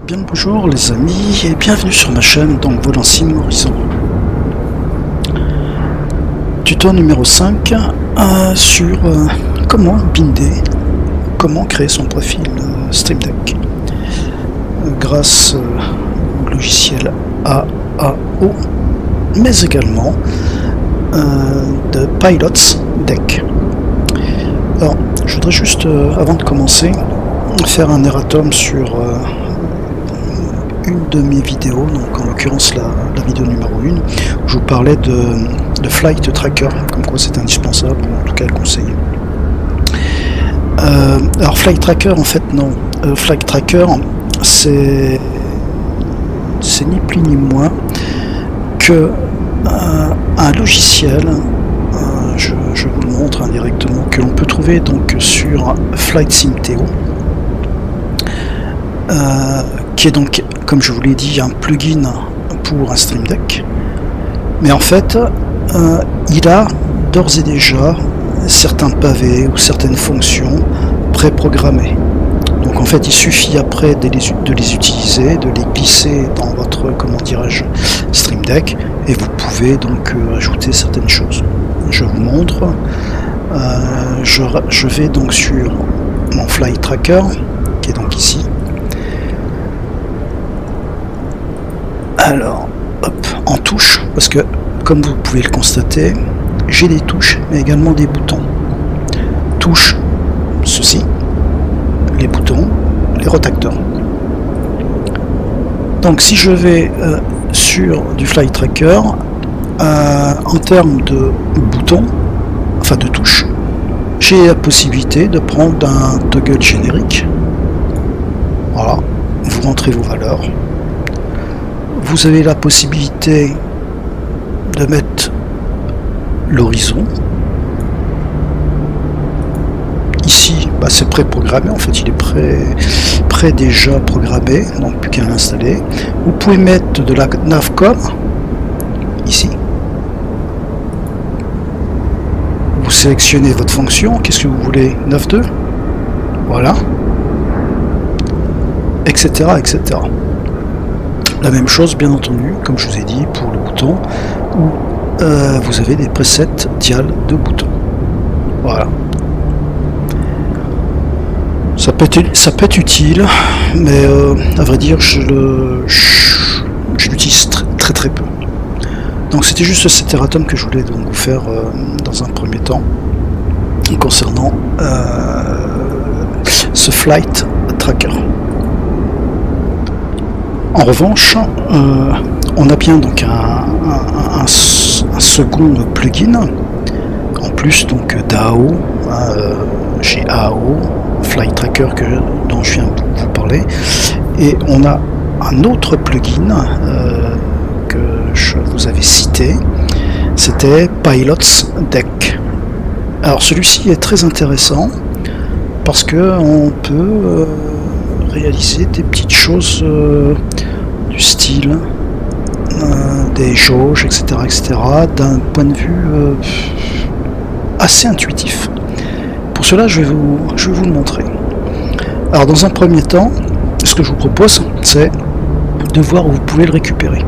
Bien le bonjour les amis et bienvenue sur ma chaîne donc Volant Sim Horizon. Tuto numéro 5 sur comment binder, comment créer son profil Stream Deck grâce au logiciel AAO mais également de Pilots Deck. Alors je voudrais juste avant de commencer faire un erratum sur une de mes vidéos, donc en l'occurrence la vidéo numéro 1, où je vous parlais de Flight Tracker, comme quoi c'est indispensable, ou en tout cas conseillé. Alors Flight Tracker, en fait non. Flight Tracker, c'est ni plus ni moins que un logiciel, je vous le montre indirectement, que l'on peut trouver donc sur Flight Sim Theo, qui est donc, comme je vous l'ai dit, un plugin pour un Stream Deck, mais en fait il a d'ores et déjà certains pavés ou certaines fonctions préprogrammées. Donc en fait il suffit après de les utiliser, de les glisser dans votre, comment dirais-je, Stream Deck, et vous pouvez donc ajouter certaines choses. Je vous montre. Je vais donc sur mon Flight Tracker qui est donc ici. Alors, hop, en touche, parce que comme vous pouvez le constater, j'ai des touches, mais également des boutons. Touche, ceci, les boutons, les rotacteurs. Donc si je vais sur du Flight Tracker, en termes de boutons, enfin de touches, j'ai la possibilité de prendre un toggle générique. Voilà, vous rentrez vos valeurs. Vous avez la possibilité de mettre l'horizon. Ici, c'est préprogrammé, en fait il est prêt déjà programmé, donc plus qu'à l'installer. Vous pouvez mettre de la navcom, ici. Vous sélectionnez votre fonction, qu'est-ce que vous voulez, 9.2, voilà, etc., etc. La même chose, bien entendu, comme je vous ai dit, pour le bouton, où vous avez des presets dial de boutons. Voilà. Ça peut être utile, mais à vrai dire, je l'utilise très peu. Donc c'était juste cet erratum que je voulais donc vous faire dans un premier temps, concernant ce Flight Tracker. En revanche, on a bien donc un second plugin, en plus donc d'AAO, chez AAO, Flight Tracker dont je viens de vous parler, et on a un autre plugin que je vous avais cité, c'était Pilots Deck. Alors celui-ci est très intéressant parce que on peut réaliser des petites choses du style des jauges, etc., d'un point de vue assez intuitif. Pour cela, je vais vous le montrer. Alors, dans un premier temps, ce que je vous propose, c'est de voir où vous pouvez le récupérer.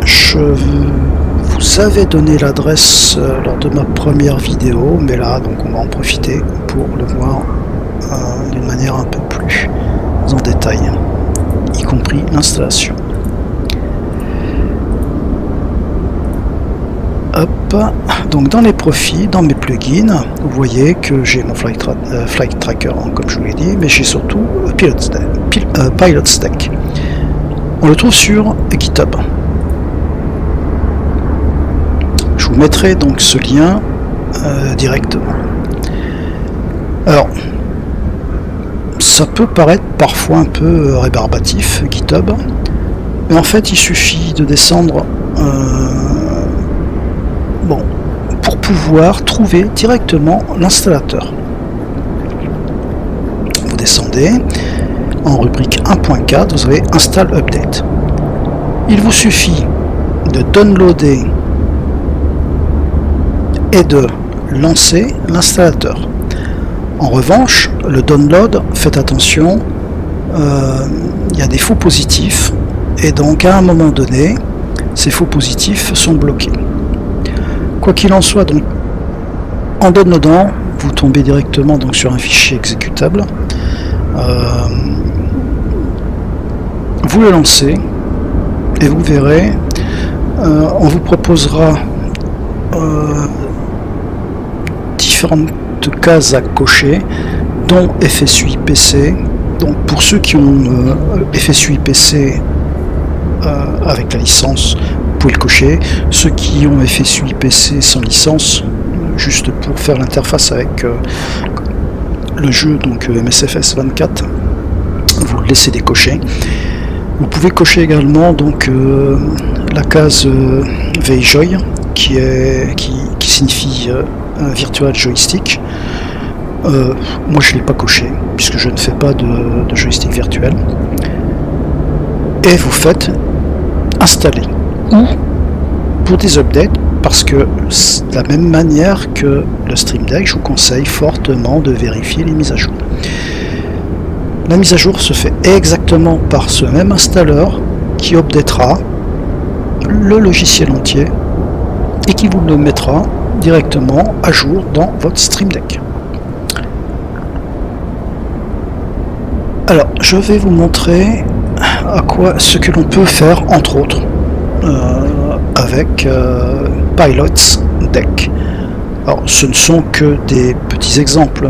Je vous avais donné l'adresse lors de ma première vidéo, mais là, donc, on va en profiter pour le voir d'une manière un peu plus en détail, y compris l'installation. Hop, donc dans les profils, dans mes plugins, vous voyez que j'ai mon Flight Tracker, comme je vous l'ai dit, mais j'ai surtout Pilots Deck. On le trouve sur GitHub. Je vous mettrai donc ce lien directement. Alors, ça peut paraître parfois un peu rébarbatif, GitHub, mais en fait il suffit de descendre pour pouvoir trouver directement l'installateur. Vous descendez, en rubrique 1.4, vous avez Install Update. Il vous suffit de downloader et de lancer l'installateur. En revanche, le download, faites attention, il y a des faux positifs, et donc à un moment donné, ces faux positifs sont bloqués. Quoi qu'il en soit, donc en downloadant, vous tombez directement donc sur un fichier exécutable. Vous le lancez et vous verrez, on vous proposera différentes cases à cocher, dont FSUI PC. Donc pour ceux qui ont FSUI PC avec la licence, vous pouvez le cocher. Ceux qui ont FSUI PC sans licence, juste pour faire l'interface avec le jeu, donc MSFS 24, vous le laissez décocher. Vous pouvez cocher également donc la case VJoy qui signifie Virtual Joystick. Moi je ne l'ai pas coché puisque je ne fais pas de joystick virtuel. Et vous faites installer ou pour des updates, parce que de la même manière que le Stream Deck, je vous conseille fortement de vérifier les mises à jour. La mise à jour se fait exactement par ce même installeur qui updatera le logiciel entier et qui vous le mettra directement à jour dans votre Stream Deck. Alors, je vais vous montrer ce que l'on peut faire, entre autres, avec Pilots Deck. Alors, ce ne sont que des petits exemples,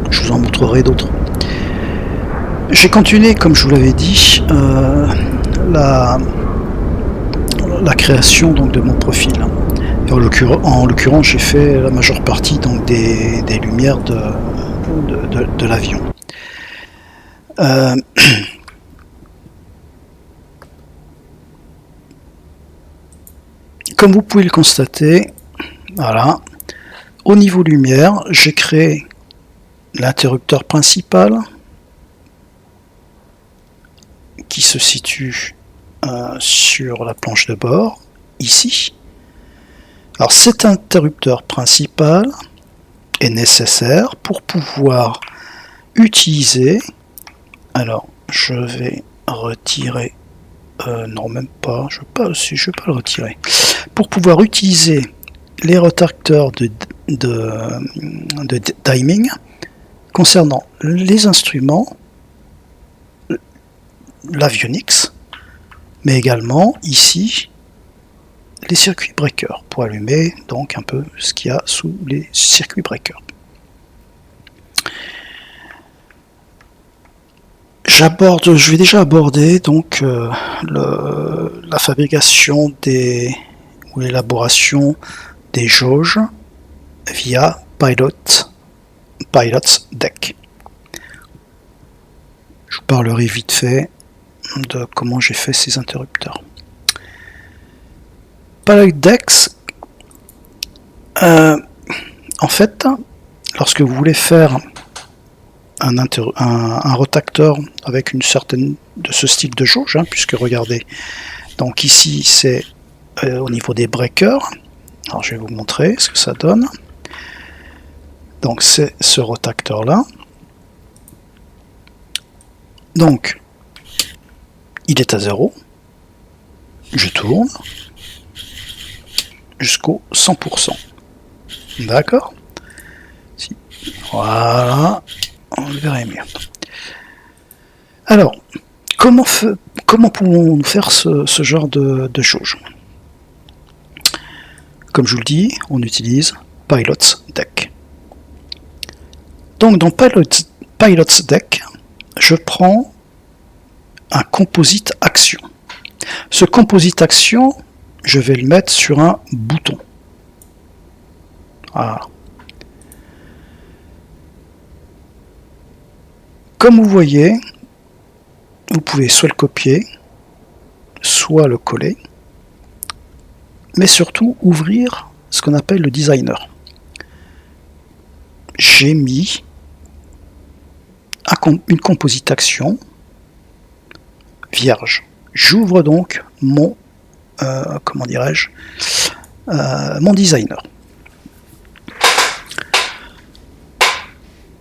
je vous en montrerai d'autres. J'ai continué, comme je vous l'avais dit, la création donc, de mon profil. Et en l'occurrence, j'ai fait la majeure partie donc, des lumières de l'avion. Comme vous pouvez le constater, voilà, au niveau lumière, j'ai créé l'interrupteur principal qui se situe sur la planche de bord, ici. Alors cet interrupteur principal est nécessaire pour pouvoir utiliser, alors je vais retirer, non même pas, je vais pas le retirer, pour pouvoir utiliser les retracteurs de timing concernant les instruments, l'avionics, mais également ici les circuits breakers pour allumer donc un peu ce qu'il y a sous les circuits breakers. Je vais déjà aborder donc la fabrication ou l'élaboration des jauges via Pilots Deck. Je vous parlerai vite fait de comment j'ai fait ces interrupteurs. Pilot Decks, en fait, lorsque vous voulez faire un retracteur avec une certaine de ce style de jauge, puisque regardez, donc ici c'est au niveau des breakers. Alors je vais vous montrer ce que ça donne. Donc c'est ce retracteur là. Donc il est à 0. Je tourne jusqu'au 100%. D'accord. Voilà. On le verrait mieux. Alors, comment pouvons-nous faire ce genre de jauge? Comme je vous le dis, on utilise Pilots Deck. Donc dans Pilots Deck, je prends un composite action. Ce composite action, je vais le mettre sur un bouton. Voilà. Comme vous voyez, vous pouvez soit le copier, soit le coller, mais surtout ouvrir ce qu'on appelle le designer. J'ai mis une composite action vierge. J'ouvre donc mon mon designer.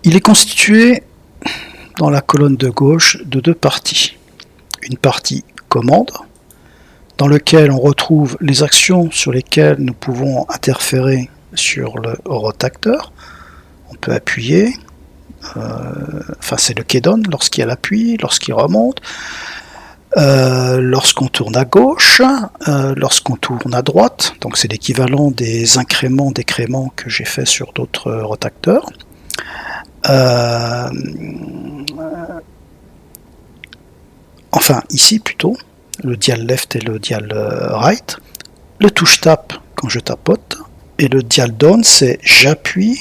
Il est constitué dans la colonne de gauche de deux parties. Une partie commande, dans laquelle on retrouve les actions sur lesquelles nous pouvons interférer sur le rotateur. On peut appuyer, enfin c'est le keydon lorsqu'il y a l'appui, lorsqu'il remonte, lorsqu'on tourne à gauche, lorsqu'on tourne à droite, donc c'est l'équivalent des incréments, décréments que j'ai fait sur d'autres rotateurs. Enfin ici plutôt, le dial left et le dial right, le touche tap quand je tapote, et le dial down c'est j'appuie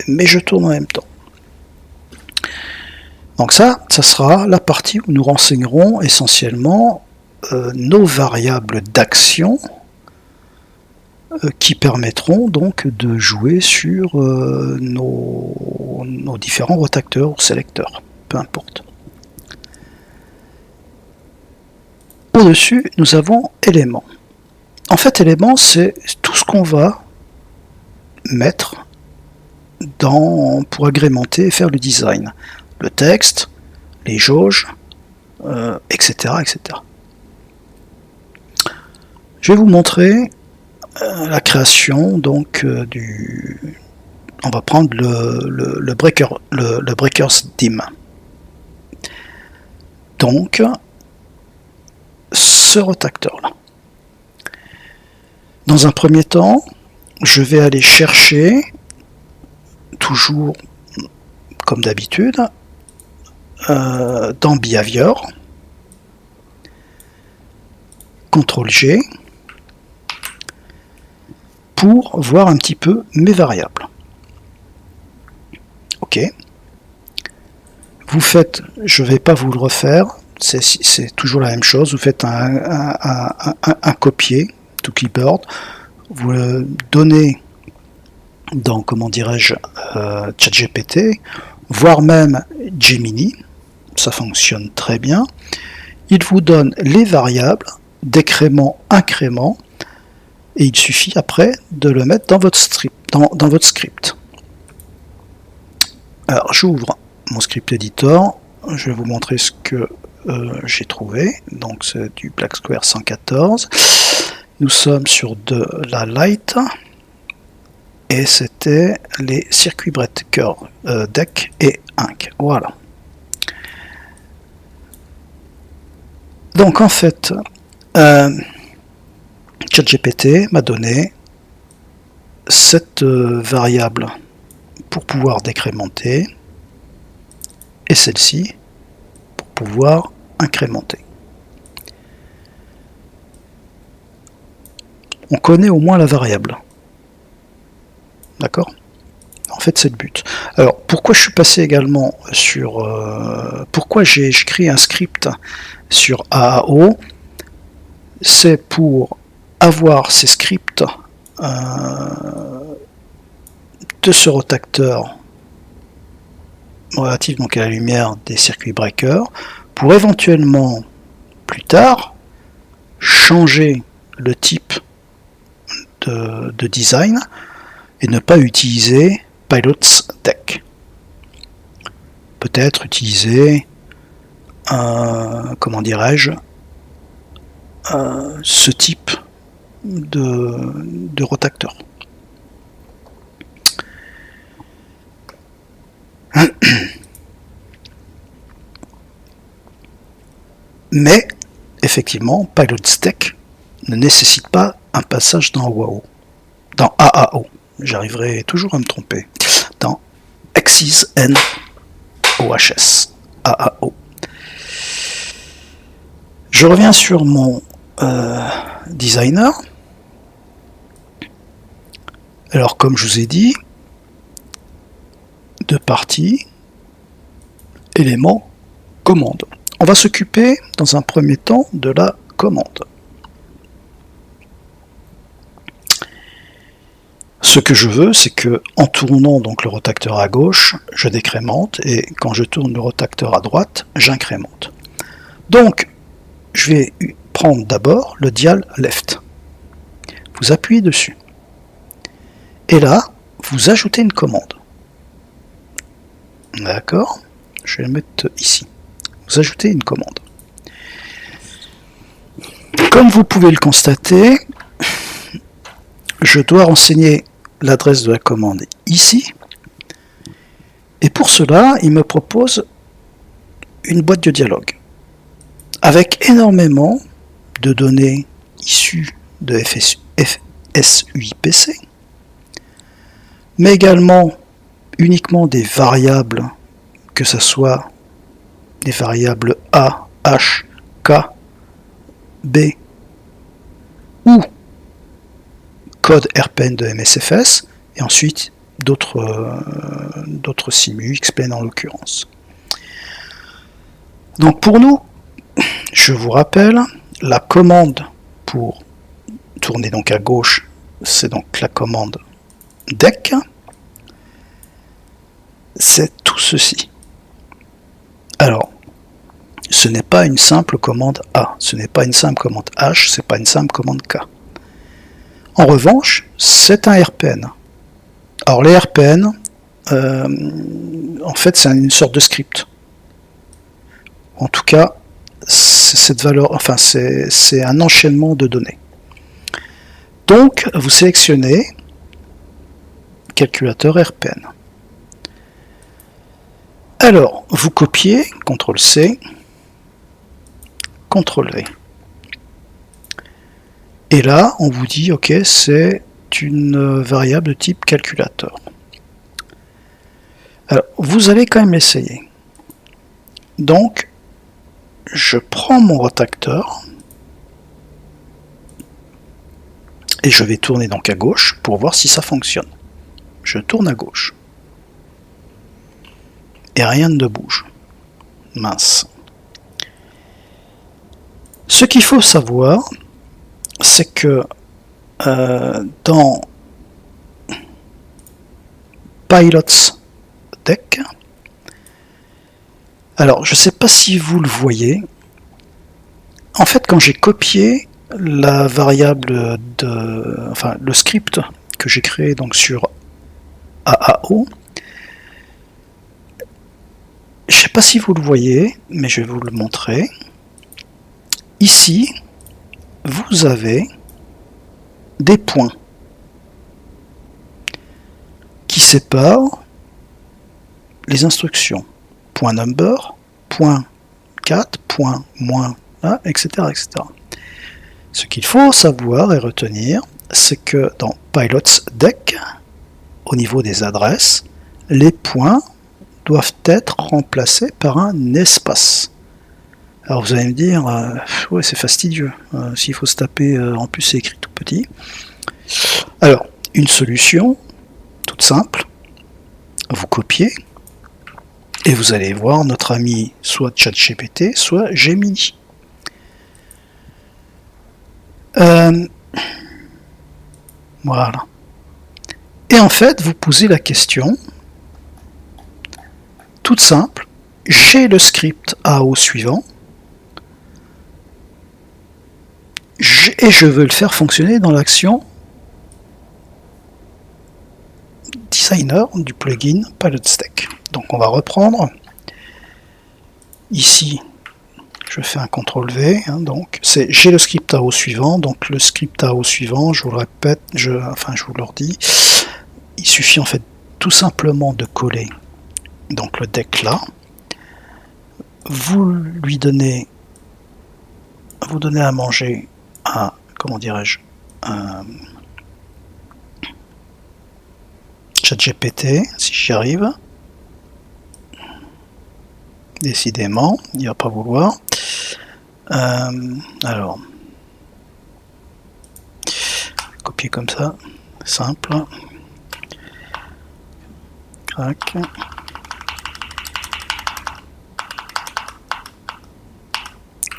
mais je tourne en même temps. Donc ça sera la partie où nous renseignerons essentiellement nos variables d'action qui permettront donc de jouer sur nos différents rotateurs ou sélecteurs, peu importe. Au-dessus, nous avons éléments. En fait, éléments, c'est tout ce qu'on va mettre pour agrémenter et faire le design. Le texte, les jauges, etc., etc. Je vais vous montrer la création donc on va prendre le breakers dim. Donc ce rotateur là. Dans un premier temps, je vais aller chercher, toujours comme d'habitude, dans Behavior, CTRL G, pour voir un petit peu mes variables. Ok. Vous faites, je ne vais pas vous le refaire, c'est toujours la même chose, vous faites un copier to clipboard, vous le donnez dans, comment dirais-je, ChatGPT, voire même Gemini, ça fonctionne très bien. Il vous donne les variables, décrément, incrément, et il suffit après de le mettre dans votre script. Alors j'ouvre mon script editor, je vais vous montrer ce que j'ai trouvé. Donc c'est du Black Square 114. Nous sommes sur de la Light et c'était les circuits breaker deck et inc. Voilà. Donc en fait, ChatGPT m'a donné cette variable pour pouvoir décrémenter et celle-ci pour pouvoir incrémenter. On connaît au moins la variable. D'accord? En fait, c'est le but. Alors, pourquoi je suis passé également sur... pourquoi j'ai écrit un script sur AAO? C'est pour avoir ces scripts de ce rotateur relatif donc à la lumière des circuits breakers, pour éventuellement, plus tard, changer le type de design et ne pas utiliser Pilot's Deck. Peut-être utiliser, comment dirais-je, ce type de rotateur. Mais, effectivement, Pilot's Deck ne nécessite pas un passage dans AAO. J'arriverai toujours à me tromper. Dans Axis N OHS, AAO. Je reviens sur mon designer. Alors, comme je vous ai dit, deux parties, éléments, commande. On va s'occuper dans un premier temps de la commande. Ce que je veux, c'est que en tournant donc le rotateur à gauche, je décrémente, et quand je tourne le rotateur à droite, j'incrémente. Donc, je vais prendre d'abord le dial left. Vous appuyez dessus. Et là, vous ajoutez une commande. D'accord? Je vais le mettre ici. Vous ajoutez une commande. Comme vous pouvez le constater, je dois renseigner l'adresse de la commande ici. Et pour cela, il me propose une boîte de dialogue avec énormément de données issues de FSUIPC, mais également uniquement des variables, que ce soit des variables A, H, K, B ou code RPN de MSFS, et ensuite d'autres simu, XPN en l'occurrence. Donc pour nous, je vous rappelle, la commande pour tourner donc à gauche, c'est donc la commande DEC. C'est tout ceci. Alors, ce n'est pas une simple commande A, ce n'est pas une simple commande H, ce n'est pas une simple commande K. En revanche, c'est un RPN. Alors les RPN, en fait, c'est une sorte de script. En tout cas, cette valeur, enfin, c'est un enchaînement de données. Donc, vous sélectionnez calculateur RPN. Alors, vous copiez, CTRL-C, CTRL-V. Et là, on vous dit, ok, c'est une variable de type calculateur. Alors, vous allez quand même l'essayer. Donc, je prends mon rotateur et je vais tourner donc à gauche pour voir si ça fonctionne. Je tourne à gauche. Et rien ne bouge. Mince. Ce qu'il faut savoir, c'est que dans Pilots Deck, alors je ne sais pas si vous le voyez, en fait quand j'ai copié la variable enfin le script que j'ai créé donc sur AAO, je ne sais pas si vous le voyez, mais je vais vous le montrer. Ici, vous avez des points qui séparent les instructions. Point number, point 4, point moins, etc., etc. Ce qu'il faut savoir et retenir, c'est que dans Pilots Deck, au niveau des adresses, les points doivent être remplacés par un espace. Alors vous allez me dire, ouais c'est fastidieux, s'il faut se taper, en plus c'est écrit tout petit. Alors, une solution, toute simple, vous copiez, et vous allez voir notre ami soit ChatGPT, soit Gemini. Voilà. Et en fait, vous posez la question, toute simple, j'ai le script AO suivant, et je veux le faire fonctionner dans l'action designer du plugin Pilots Deck. Donc on va reprendre. Ici, je fais un CTRL-V, donc c'est j'ai le script AO suivant, donc le script AO suivant, je vous le répète, je vous le redis, il suffit en fait tout simplement de coller donc le deck là, vous donnez à manger à, comment dirais-je, ChatGPT, si j'y arrive. Décidément, il va pas vouloir. Alors, copier comme ça, simple. Crac.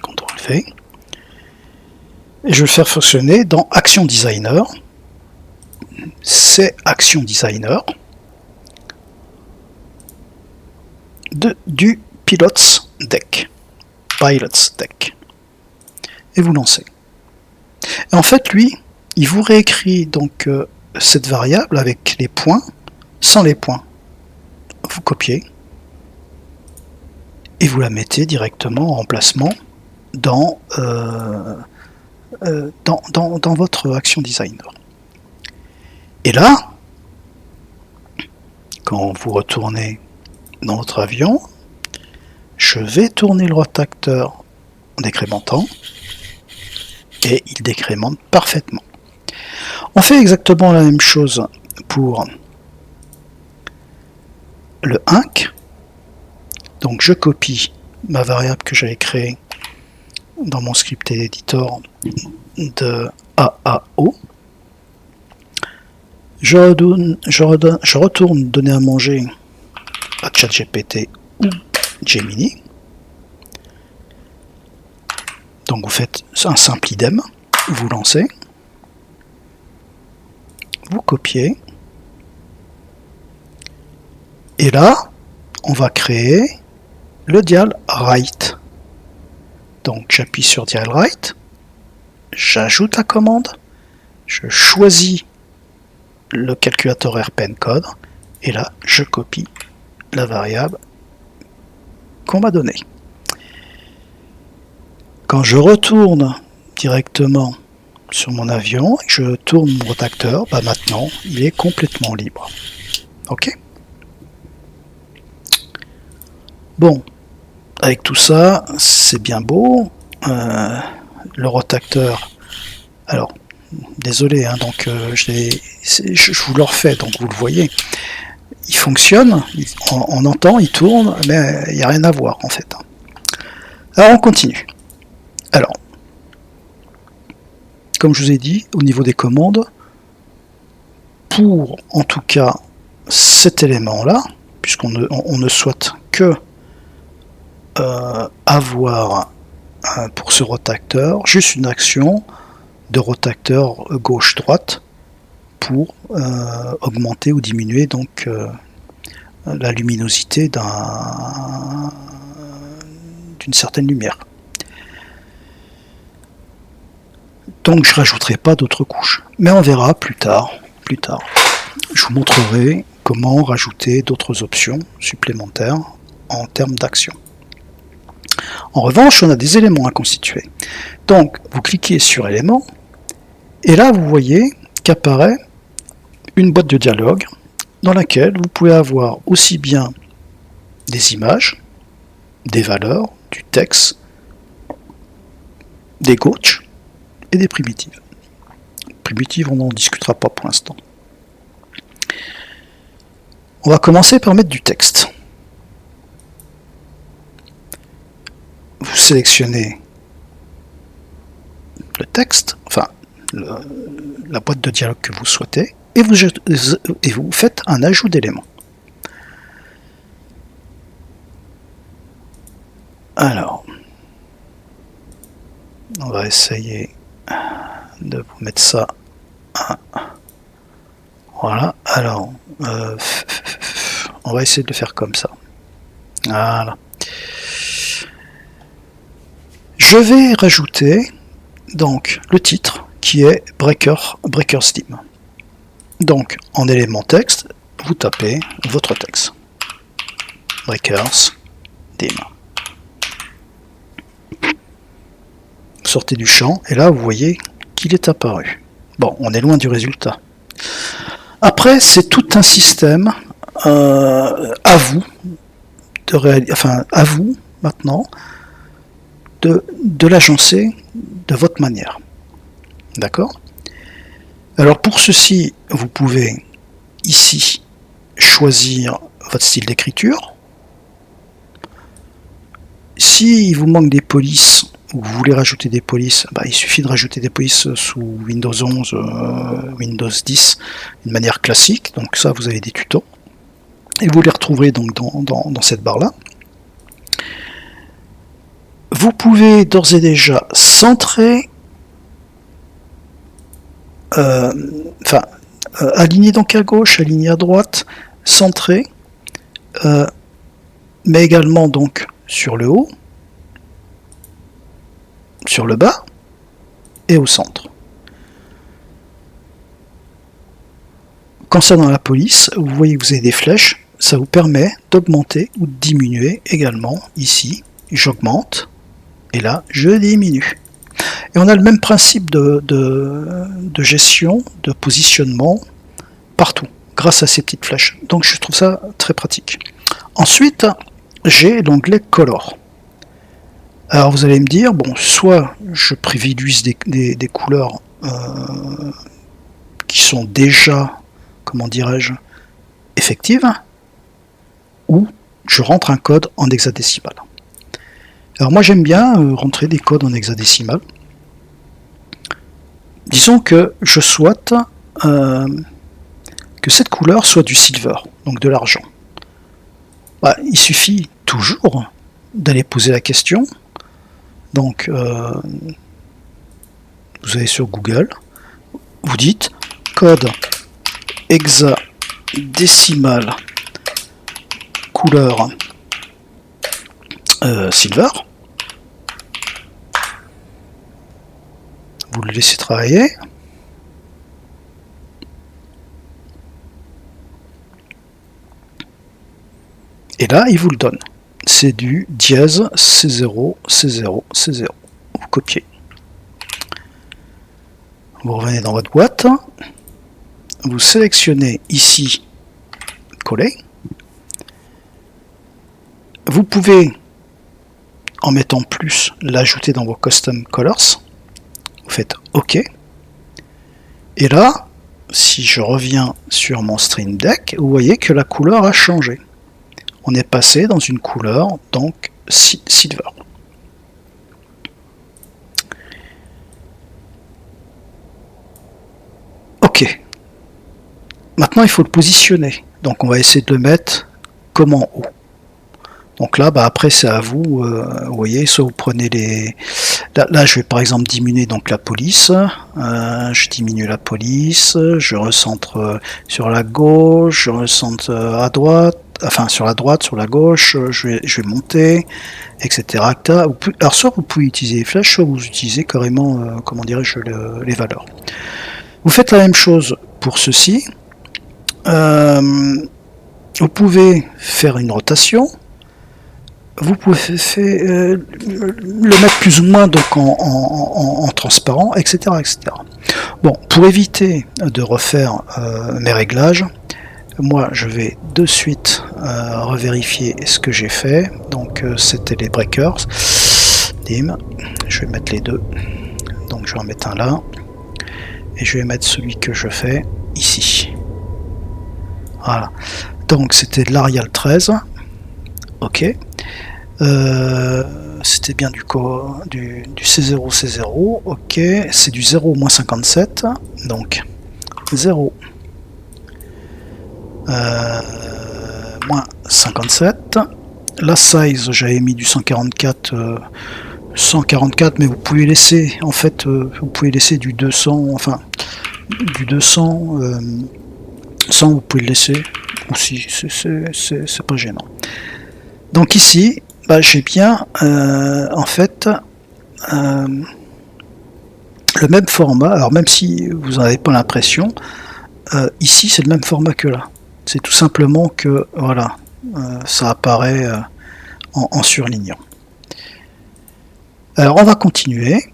CTRL-V. Et je vais le faire fonctionner dans Action Designer. C'est Action Designer du Pilots Deck. Pilots Deck. Et vous lancez. Et en fait, lui, il vous réécrit donc cette variable avec les points, sans les points. Vous copiez. et vous la mettez directement en emplacement dans votre Action Designer. Et là, quand vous retournez dans votre avion, je vais tourner le rotateur en décrémentant et il décrémente parfaitement. On fait exactement la même chose pour le inc. Donc je copie ma variable que j'avais créée dans mon script editor de AAO. Je retourne donner à manger à ChatGPT ou Gemini. Donc vous faites un simple idem, vous lancez, vous copiez, et là, on va créer le dial write. Donc j'appuie sur dial write, j'ajoute la commande, je choisis le calculateur RPencode, et là, je copie la variable qu'on m'a donnée. Quand je retourne directement sur mon avion et que je tourne mon rotateur, bah maintenant, il est complètement libre. Ok ? Bon, avec tout ça, c'est bien beau. Le rotateur, alors, désolé, hein, donc je vous le refais, donc vous le voyez. Il fonctionne, on entend, il tourne, mais il n'y a rien à voir en fait. Alors on continue. Alors, comme je vous ai dit, au niveau des commandes, pour en tout cas cet élément-là, puisqu'on ne souhaite que avoir pour ce rotateur juste une action de rotateur gauche-droite pour augmenter ou diminuer donc la luminosité d'une certaine lumière. Donc je ne rajouterai pas d'autres couches, mais on verra plus tard. Je vous montrerai comment rajouter d'autres options supplémentaires en termes d'action. En revanche, on a des éléments à constituer. Donc vous cliquez sur éléments, et là vous voyez qu'apparaît une boîte de dialogue dans laquelle vous pouvez avoir aussi bien des images, des valeurs, du texte, des gauches et des primitives. Primitives, on n'en discutera pas pour l'instant. On va commencer par mettre du texte. Vous sélectionnez le texte, enfin la boîte de dialogue que vous souhaitez, et vous faites un ajout d'éléments. Alors, on va essayer de vous mettre ça. Voilà, alors, on va essayer de le faire comme ça. Voilà. Je vais rajouter donc le titre qui est Breakers Dim. Donc en élément texte, vous tapez votre texte. Breakers Dim. Vous sortez du champ et là vous voyez qu'il est apparu. Bon, on est loin du résultat. Après, c'est tout un système à vous maintenant de l'agencer de votre manière. D'accord ? Alors pour ceci, vous pouvez ici choisir votre style d'écriture. S'il vous manque des polices ou vous voulez rajouter des polices, il suffit de rajouter des polices sous Windows 11, Windows 10 d'une manière classique. Donc ça, vous avez des tutos. Et vous les retrouverez donc dans cette barre-là. Vous pouvez d'ores et déjà centrer, aligner donc à gauche, aligner à droite, centrer, mais également donc sur le haut, sur le bas et au centre. Concernant la police, vous voyez que vous avez des flèches ça vous permet d'augmenter ou de diminuer également. Ici, j'augmente, et là, je diminue. Et on a le même principe de gestion, de positionnement, partout, grâce à ces petites flèches. Donc je trouve ça très pratique. Ensuite, j'ai l'onglet Color. Alors vous allez me dire, bon, soit je privilégie des couleurs qui sont déjà, comment dirais-je, effectives, ou je rentre un code en hexadécimal. Alors moi j'aime bien rentrer des codes en hexadécimal. Disons que je souhaite que cette couleur soit du silver, donc de l'argent. Bah, il suffit toujours d'aller poser la question. Donc, vous allez sur Google, vous dites code hexadécimal couleur silver. Vous le laissez travailler. Et là, il vous le donne. C'est du dièse C0, C0, C0. Vous copiez. Vous revenez dans votre boîte. Vous sélectionnez ici coller. Vous pouvez, en mettant plus, l'ajouter dans vos custom colors. Vous faites OK. Et là, si je reviens sur mon Stream Deck, vous voyez que la couleur a changé. On est passé dans une couleur, donc silver. OK. Maintenant, il faut le positionner. Donc, on va essayer de le mettre comme en haut. Donc là, bah, après, c'est à vous. Vous voyez, soit vous prenez les... Là, je vais par exemple diminuer donc la police. Je diminue la police. Je recentre sur la gauche. Je recentre à droite. Enfin, sur la droite, sur la gauche. Je vais monter, etc. Alors, soit vous pouvez utiliser les flèches, soit vous utilisez carrément, comment dirais-je, les valeurs. Vous faites la même chose pour ceci. Vous pouvez faire une rotation. Vous pouvez le mettre plus ou moins donc en transparent, etc., etc. Bon, pour éviter de refaire mes réglages, moi je vais de suite revérifier ce que j'ai fait. Donc c'était les breakers. Dim. Je vais mettre les deux. Donc je vais en mettre un là. Et je vais mettre celui que je fais ici. Voilà. Donc c'était de l'Arial 13. Ok. C'était bien du C0, C0, ok, c'est du 0 moins 57, donc 0 moins 57, la size j'avais mis du 144, 144, mais vous pouvez laisser, en fait, vous pouvez laisser du 200, enfin, du 200, 100 vous pouvez le laisser aussi, c'est pas gênant. Donc ici, bah, j'ai bien en fait le même format. Alors même si vous n'en avez pas l'impression, ici c'est le même format que là. C'est tout simplement que voilà, ça apparaît en surlignant. Alors on va continuer.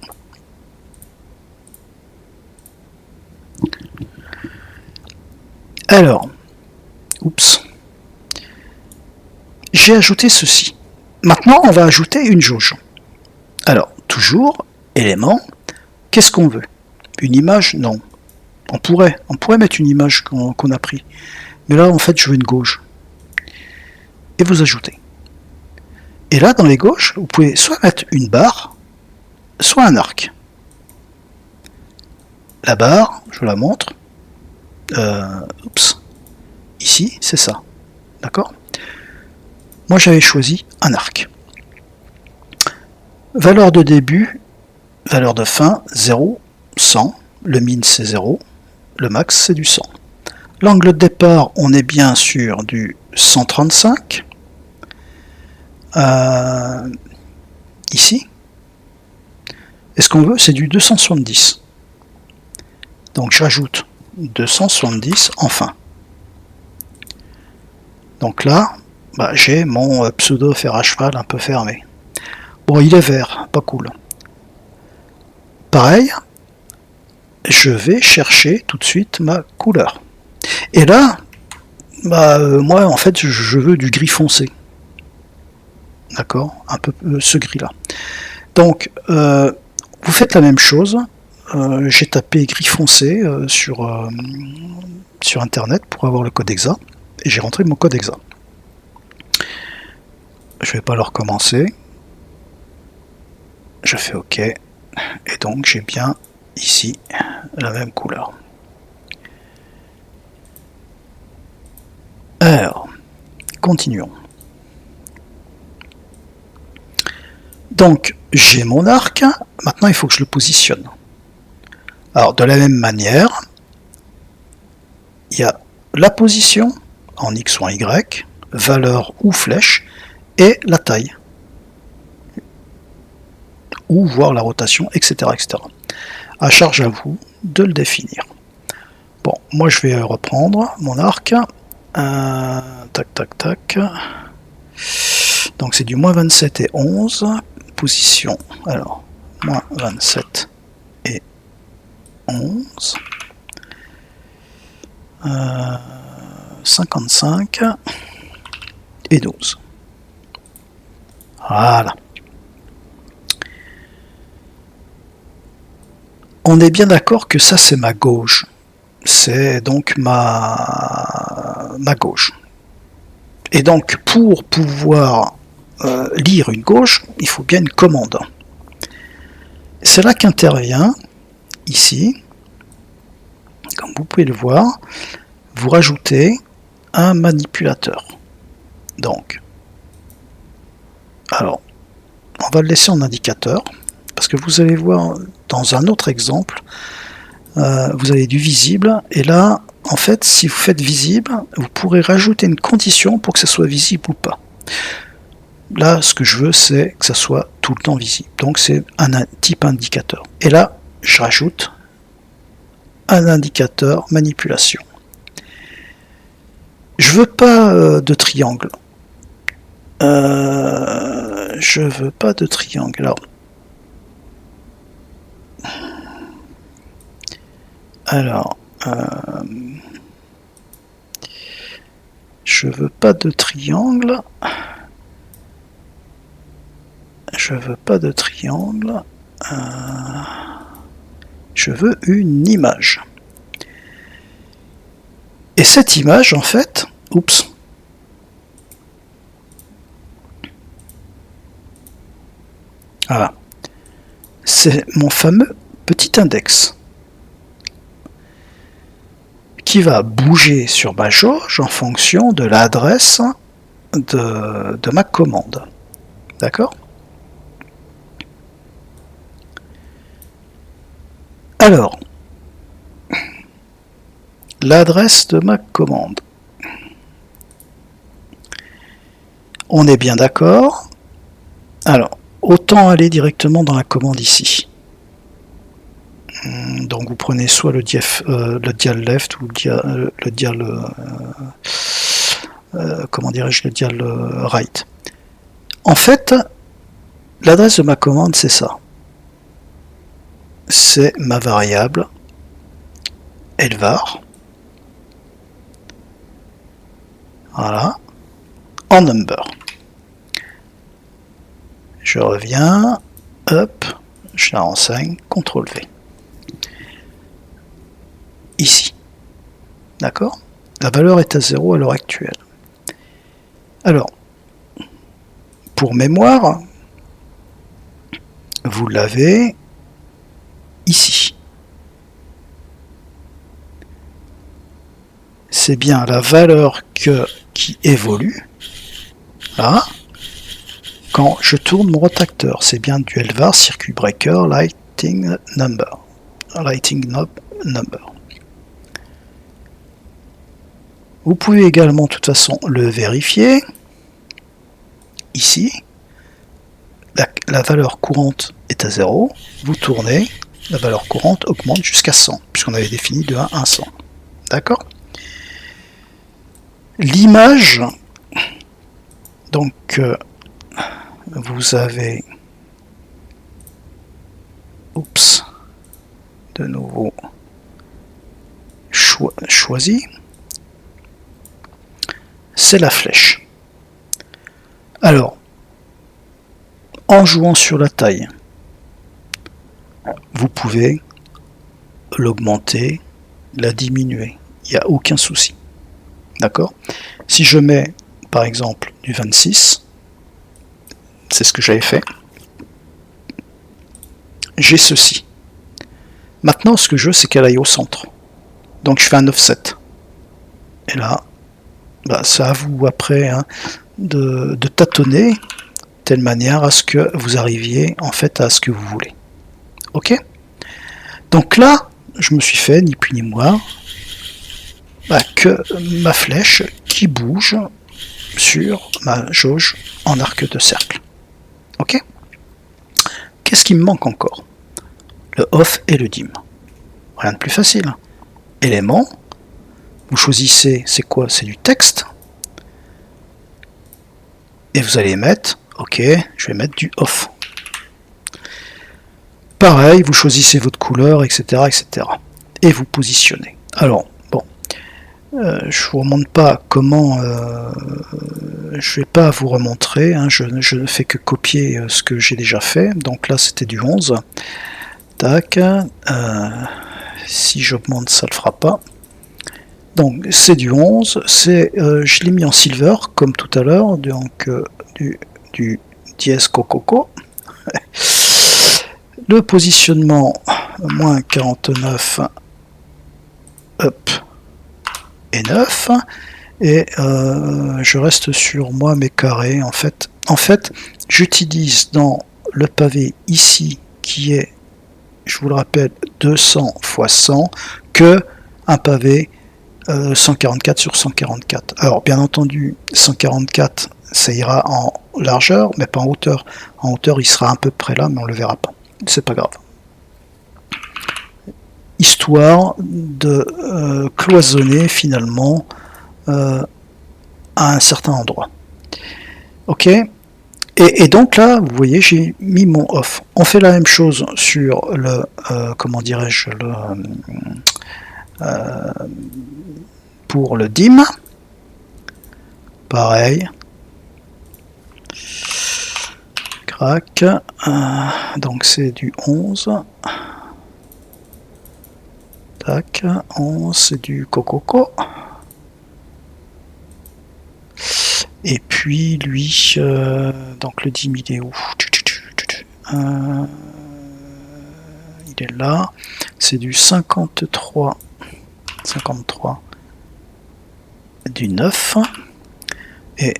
Alors, oups. J'ai ajouté ceci. Maintenant, on va ajouter une jauge. Alors, toujours, élément, qu'est-ce qu'on veut? Une image? Non. On pourrait mettre une image qu'on a pris. Mais là, en fait, je veux une gauge. Et vous ajoutez. Et là, dans les gauches, vous pouvez soit mettre une barre, soit un arc. La barre, je vous la montre. Oups. Ici, c'est ça. D'accord? Moi, j'avais choisi un arc. Valeur de début, valeur de fin, 0, 100. Le min, c'est 0. Le max, c'est du 100. L'angle de départ, on est bien sur du 135. Ici. Et ce qu'on veut, c'est du 270. Donc, j'ajoute 270 en fin. Donc là, bah, j'ai mon pseudo fer à cheval un peu fermé. Bon, il est vert, pas cool. Pareil, je vais chercher tout de suite ma couleur. Et là, bah, moi en fait je veux du gris foncé. D'accord, un peu ce gris là. Donc vous faites la même chose. J'ai tapé gris foncé sur internet pour avoir le code exa et j'ai rentré mon code exa. Je vais pas le recommencer. Je fais OK et donc j'ai bien ici la même couleur. Alors, continuons. Donc, j'ai mon arc. Maintenant, il faut que je le positionne. Alors, de la même manière, il y a la position en X ou en Y, valeur ou flèche, et la taille. Ou voir la rotation, etc., etc. À charge à vous de le définir. Bon, moi je vais reprendre mon arc. Tac, tac, tac. Donc c'est du moins 27 et 11. Position, alors, moins 27 et 11. 55 et 12. Voilà. On est bien d'accord que ça c'est ma gauche. C'est donc ma gauche. Et donc pour pouvoir lire une gauche, il faut bien une commande. C'est là qu'intervient ici, comme vous pouvez le voir, vous rajoutez un manipulateur. Donc, alors, on va le laisser en indicateur, parce que vous allez voir dans un autre exemple, vous avez du visible, et là, en fait, si vous faites visible, vous pourrez rajouter une condition pour que ça soit visible ou pas. Là, ce que je veux, c'est que ça soit tout le temps visible. Donc, c'est un type indicateur. Et là, je rajoute un indicateur manipulation. Je veux pas de triangle. Je veux pas de triangle. Alors, je veux pas de triangle. Je veux pas de triangle. Je veux une image. Et cette image, en fait, oups. Voilà. C'est mon fameux petit index qui va bouger sur ma jauge en fonction de l'adresse de ma commande. D'accord ? Alors, l'adresse de ma commande. On est bien d'accord. Alors, autant aller directement dans la commande ici. Donc vous prenez soit le dial left ou le dial comment dirais-je, le dial right. En fait, l'adresse de ma commande, c'est ça. C'est ma variable elvar. Voilà. En number. Je reviens, hop, je la renseigne, CTRL-V. Ici. D'accord ? La valeur est à 0 à l'heure actuelle. Alors, pour mémoire, vous l'avez ici. C'est bien la valeur qui évolue, là, quand je tourne mon rotateur. C'est bien du elvar, circuit breaker, lighting number. Lighting knob number. Vous pouvez également, de toute façon, le vérifier. Ici, la valeur courante est à 0. Vous tournez, la valeur courante augmente jusqu'à 100, puisqu'on avait défini de 1 à 100. D'accord ? L'image, Donc vous avez de nouveau choisi, c'est la flèche. Alors, en jouant sur la taille, vous pouvez l'augmenter, la diminuer, il n'y a aucun souci. D'accord? Si je mets par exemple du 26, c'est ce que j'avais fait, j'ai ceci. Maintenant, ce que je veux, c'est qu'elle aille au centre. Donc, je fais un offset. Et là, bah, c'est à vous après de tâtonner de telle manière à ce que vous arriviez en fait à ce que vous voulez. Ok? Donc là, je me suis fait, ni plus ni moins, bah, que ma flèche qui bouge sur ma jauge en arc de cercle. Ok? Qu'est-ce qui me manque encore? Le off et le dim. Rien de plus facile. Élément, vous choisissez, c'est quoi? C'est du texte. Et vous allez mettre, ok, je vais mettre du off. Pareil, vous choisissez votre couleur, etc., etc. Et vous positionnez. Alors, bon, je ne vous remonte pas comment, je ne vais pas vous remontrer, je ne fais que copier ce que j'ai déjà fait. Donc là, c'était du 11. Tac, si j'augmente, ça ne le fera pas. Donc c'est du 11, je l'ai mis en silver comme tout à l'heure, donc du dièse cococo. Le positionnement moins 49, up et 9, et je reste sur moi mes carrés. En fait j'utilise dans le pavé ici qui est, je vous le rappelle, 200 x 100 que un pavé 144 sur 144. Alors bien entendu 144 ça ira en largeur mais pas en hauteur. En hauteur il sera à peu près là mais on le verra pas. C'est pas grave. Histoire de cloisonner finalement à un certain endroit. Ok. Et donc là, vous voyez, j'ai mis mon off. On fait la même chose sur le, comment dirais-je, pour le dim. Pareil. Crac. Donc c'est du 11. Tac. 11, c'est du cococo. Et puis lui, donc le dim il est où? Il est là. C'est du 53 du 9. Et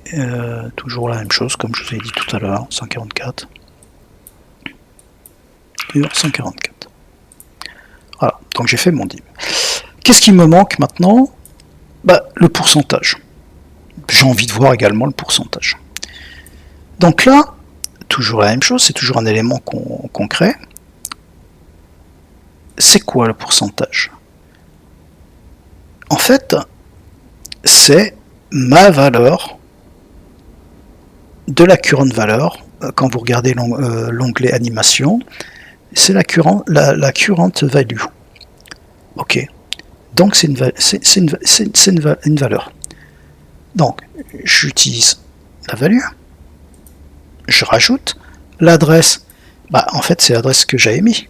toujours la même chose comme je vous ai dit tout à l'heure, 144 sur 144. Voilà, donc j'ai fait mon dim. Qu'est-ce qui me manque maintenant? Bah, le pourcentage. J'ai envie de voir également le pourcentage. Donc là, toujours la même chose, c'est toujours un élément qu'on crée. C'est quoi le pourcentage? En fait, c'est ma valeur de la current valeur. Quand vous regardez l'onglet animation, c'est la current value. Ok. Donc c'est une valeur. Donc, j'utilise la value, je rajoute l'adresse. Bah, en fait, c'est l'adresse que j'avais mis.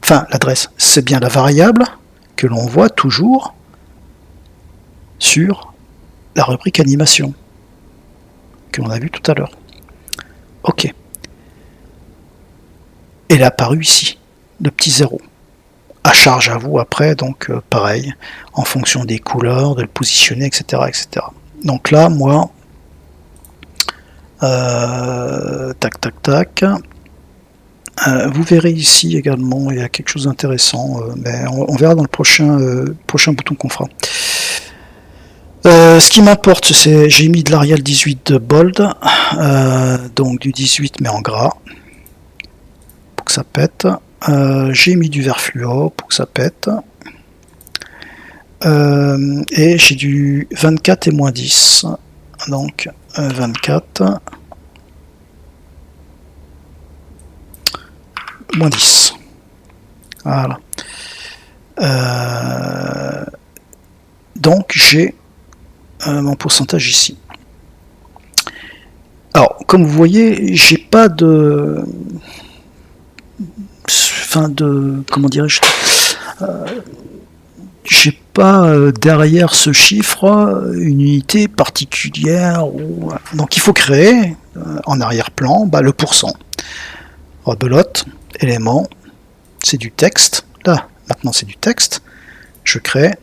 Enfin, l'adresse, c'est bien la variable que l'on voit toujours sur la rubrique animation que l'on a vu tout à l'heure. Ok. Elle est apparue ici, le petit 0. À charge à vous après, donc pareil, en fonction des couleurs, de le positionner, etc. etc. Donc là, moi, tac, tac, tac. Vous verrez ici également, il y a quelque chose d'intéressant, mais on verra dans le prochain bouton qu'on fera. Ce qui m'importe, c'est j'ai mis de l'Arial 18 de bold, donc du 18 mais en gras, pour que ça pète. J'ai mis du vert fluo pour que ça pète. Et j'ai du 24 et moins 10. donc 24 moins 10. Voilà. Donc j'ai mon pourcentage ici. Alors, comme vous voyez, j'ai pas de... comment dirais-je, j'ai pas derrière ce chiffre une unité particulière. Donc il faut créer en arrière-plan le pourcent. Rebelote, élément, c'est du texte. Là, maintenant c'est du texte. Je crée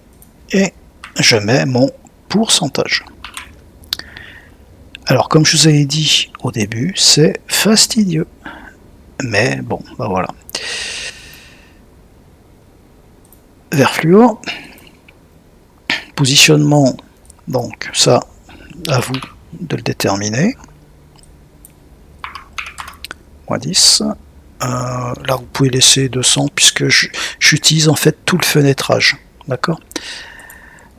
et je mets mon pourcentage. Alors, comme je vous avais dit au début, c'est fastidieux. Mais bon, voilà. Vert fluo. Positionnement, donc ça, à vous de le déterminer. Moins 10. Là, vous pouvez laisser 200 puisque j'utilise en fait tout le fenêtrage. D'accord?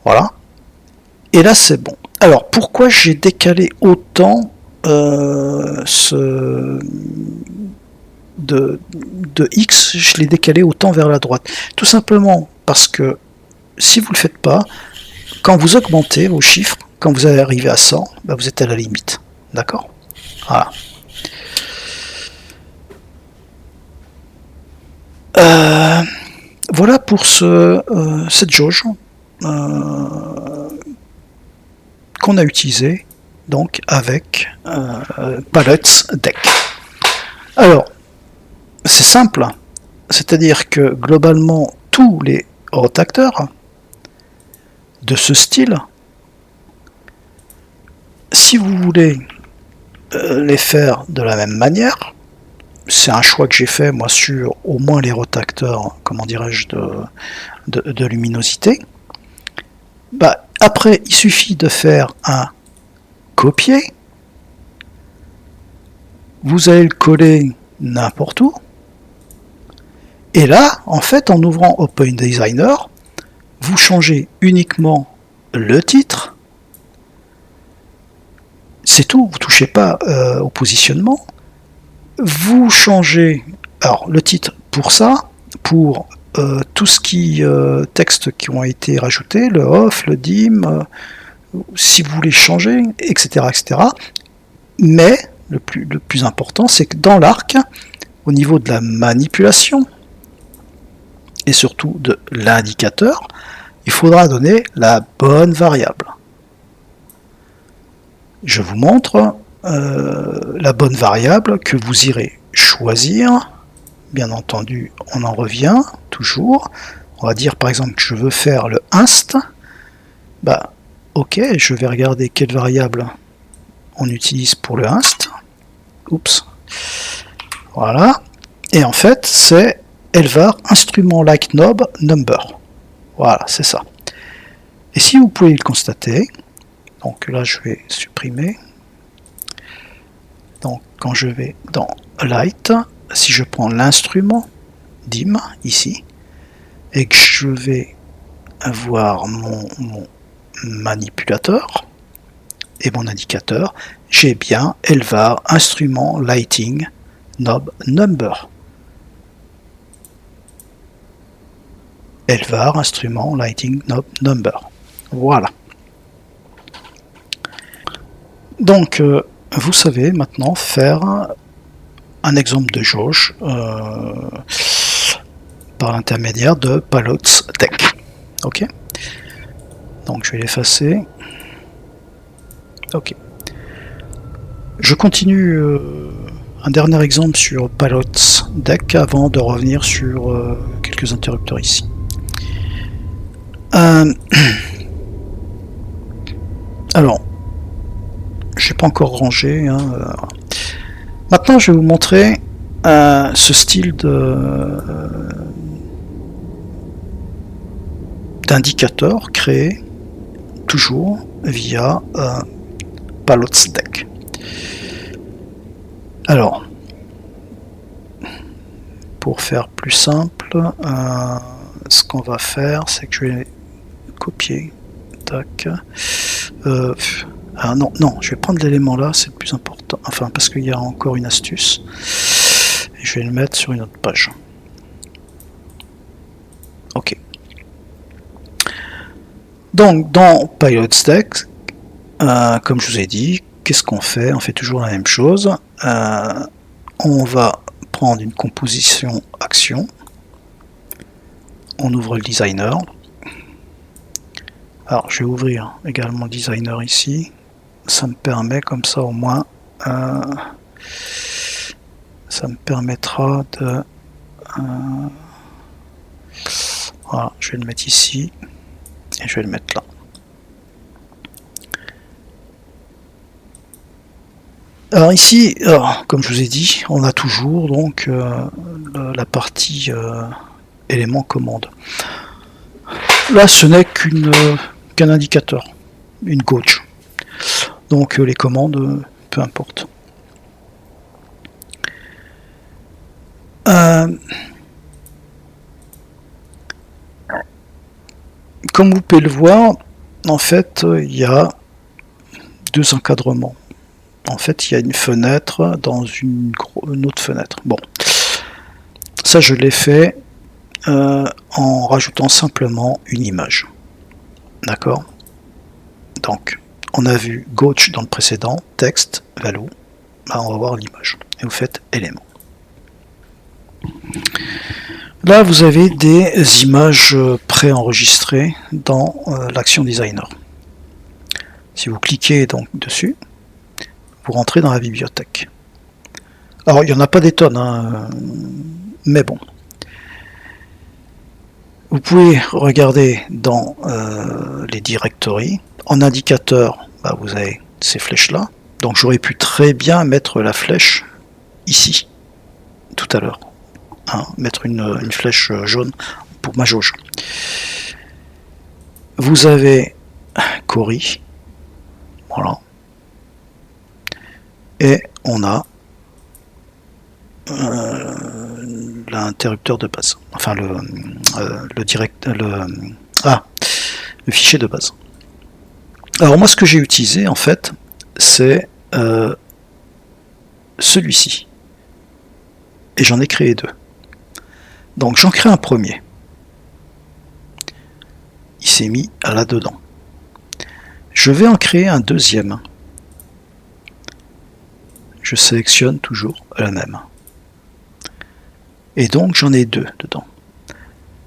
Voilà. Et là, c'est bon. Alors, pourquoi j'ai décalé autant de X, je l'ai décalé autant vers la droite? Tout simplement parce que si vous ne le faites pas, quand vous augmentez vos chiffres, quand vous arrivez à 100, vous êtes à la limite. D'accord? Voilà. Voilà pour cette jauge qu'on a utilisée donc avec Palots Deck. Alors, c'est simple, c'est-à-dire que globalement tous les rotateurs de ce style, si vous voulez les faire de la même manière, c'est un choix que j'ai fait moi sur au moins les rotateurs, comment dirais-je, de luminosité. Après, il suffit de faire un copier. Vous allez le coller n'importe où. Et là, en fait, en ouvrant Open Designer, vous changez uniquement le titre. C'est tout, vous ne touchez pas au positionnement. Vous changez alors le titre pour ça, pour tout ce qui textes qui ont été rajoutés, le off, le dim, si vous voulez changer, etc., etc. Mais le plus important, c'est que dans l'arc, au niveau de la manipulation et surtout de l'indicateur, il faudra donner la bonne variable. Je vous montre la bonne variable que vous irez choisir. Bien entendu, on en revient toujours. On va dire par exemple que je veux faire le inst. Ok, je vais regarder quelle variable on utilise pour le inst. Oups. Voilà. Et en fait, c'est elvar instrument like knob number. Voilà, c'est ça. Et si vous pouvez le constater, donc là je vais supprimer. Donc quand je vais dans light, si je prends l'instrument dim ici et que je vais avoir mon manipulateur et mon indicateur, j'ai bien elvar instrument lighting knob number. Elvar instrument lighting knob number. Voilà. Donc vous savez maintenant faire un exemple de jauge par l'intermédiaire de Palots Deck. Ok. Donc je vais l'effacer. Ok. Je continue un dernier exemple sur Palots Deck avant de revenir sur quelques interrupteurs ici. Alors, je n'ai pas encore rangé. Maintenant, je vais vous montrer ce style d'indicateur créé toujours via Palots Deck. Alors, pour faire plus simple, ce qu'on va faire, c'est que je vais copier. Tac. Ah non, non, je vais prendre l'élément là, c'est le plus important. Enfin, parce qu'il y a encore une astuce. Et je vais le mettre sur une autre page. Ok. Donc, dans PilotStack, comme je vous ai dit, qu'est-ce qu'on fait? On fait toujours la même chose. On va prendre une composition action. On ouvre le designer. Alors, je vais ouvrir également le designer ici. Ça me permet, comme ça au moins, ça me permettra de... voilà, je vais le mettre ici. Et je vais le mettre là. Alors ici, comme je vous ai dit, on a toujours donc la partie élément commande. Là, ce n'est qu'un indicateur, une gauge. Donc les commandes, peu importe. Comme vous pouvez le voir, en fait, il y a deux encadrements. En fait, il y a une fenêtre dans une autre fenêtre. Bon, ça je l'ai fait en rajoutant simplement une image. D'accord? Donc, on a vu gauche dans le précédent, texte, value. Là, on va voir l'image. Et vous faites élément. Là, vous avez des images préenregistrées dans l'action designer. Si vous cliquez donc dessus, vous rentrez dans la bibliothèque. Alors, il n'y en a pas des tonnes, hein, mais bon. Vous pouvez regarder dans les directories. En indicateur, bah, vous avez ces flèches-là. Donc, j'aurais pu très bien mettre la flèche ici, tout à l'heure. Hein, mettre une flèche jaune pour ma jauge. Vous avez Cori, voilà, et on a l'interrupteur de base, enfin le fichier de base. Alors moi, ce que j'ai utilisé en fait, c'est celui-ci, et j'en ai créé deux. Donc j'en crée un premier. Il s'est mis là-dedans. Je vais en créer un deuxième. Je sélectionne toujours la même. Et donc j'en ai deux dedans.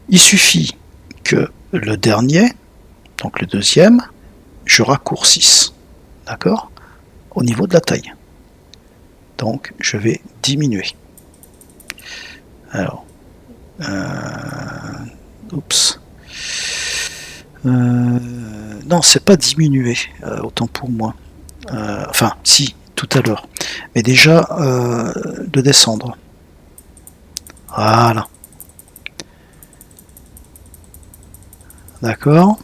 Il suffit que le dernier, donc le deuxième, je raccourcisse. D'accord? Au niveau de la taille. Donc je vais diminuer. Alors, oups. Non, c'est pas diminuer, autant pour moi. Enfin, si, tout à l'heure. Mais déjà, de descendre. Voilà. D'accord.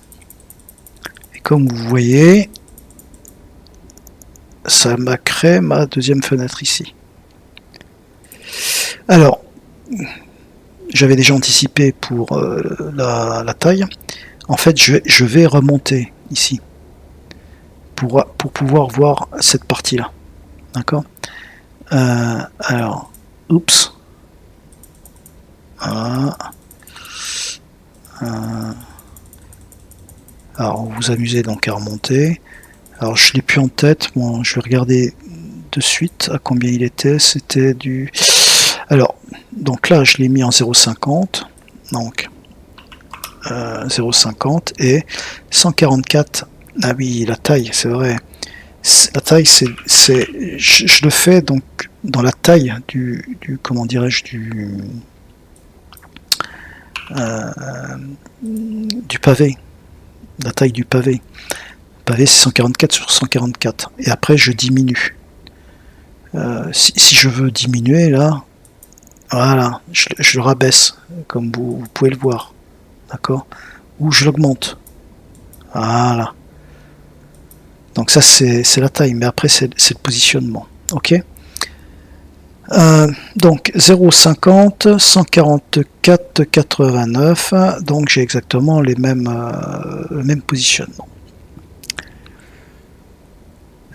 Et comme vous voyez, ça m'a créé ma deuxième fenêtre ici. Alors, j'avais déjà anticipé pour la taille. En fait, je vais remonter ici pour pouvoir voir cette partie-là. D'accord? Alors, oups. Voilà. Alors, vous amusez donc à remonter. Alors, je l'ai plus en tête. Bon, je vais regarder de suite à combien il était. C'était du... Alors, donc là, je l'ai mis en 0,50. Donc, 0,50 et 144. Ah oui, la taille, c'est vrai. La taille, je le fais donc dans la taille du comment dirais-je, du pavé. La taille du pavé. Le pavé, c'est 144 sur 144. Et après, je diminue. Si je veux diminuer, là, voilà, je le rabaisse, comme vous pouvez le voir. D'accord? Ou je l'augmente. Voilà. Donc ça, c'est la taille, mais après, c'est le positionnement. Ok? Donc 0,50, 144,89, donc j'ai exactement le même positionnement.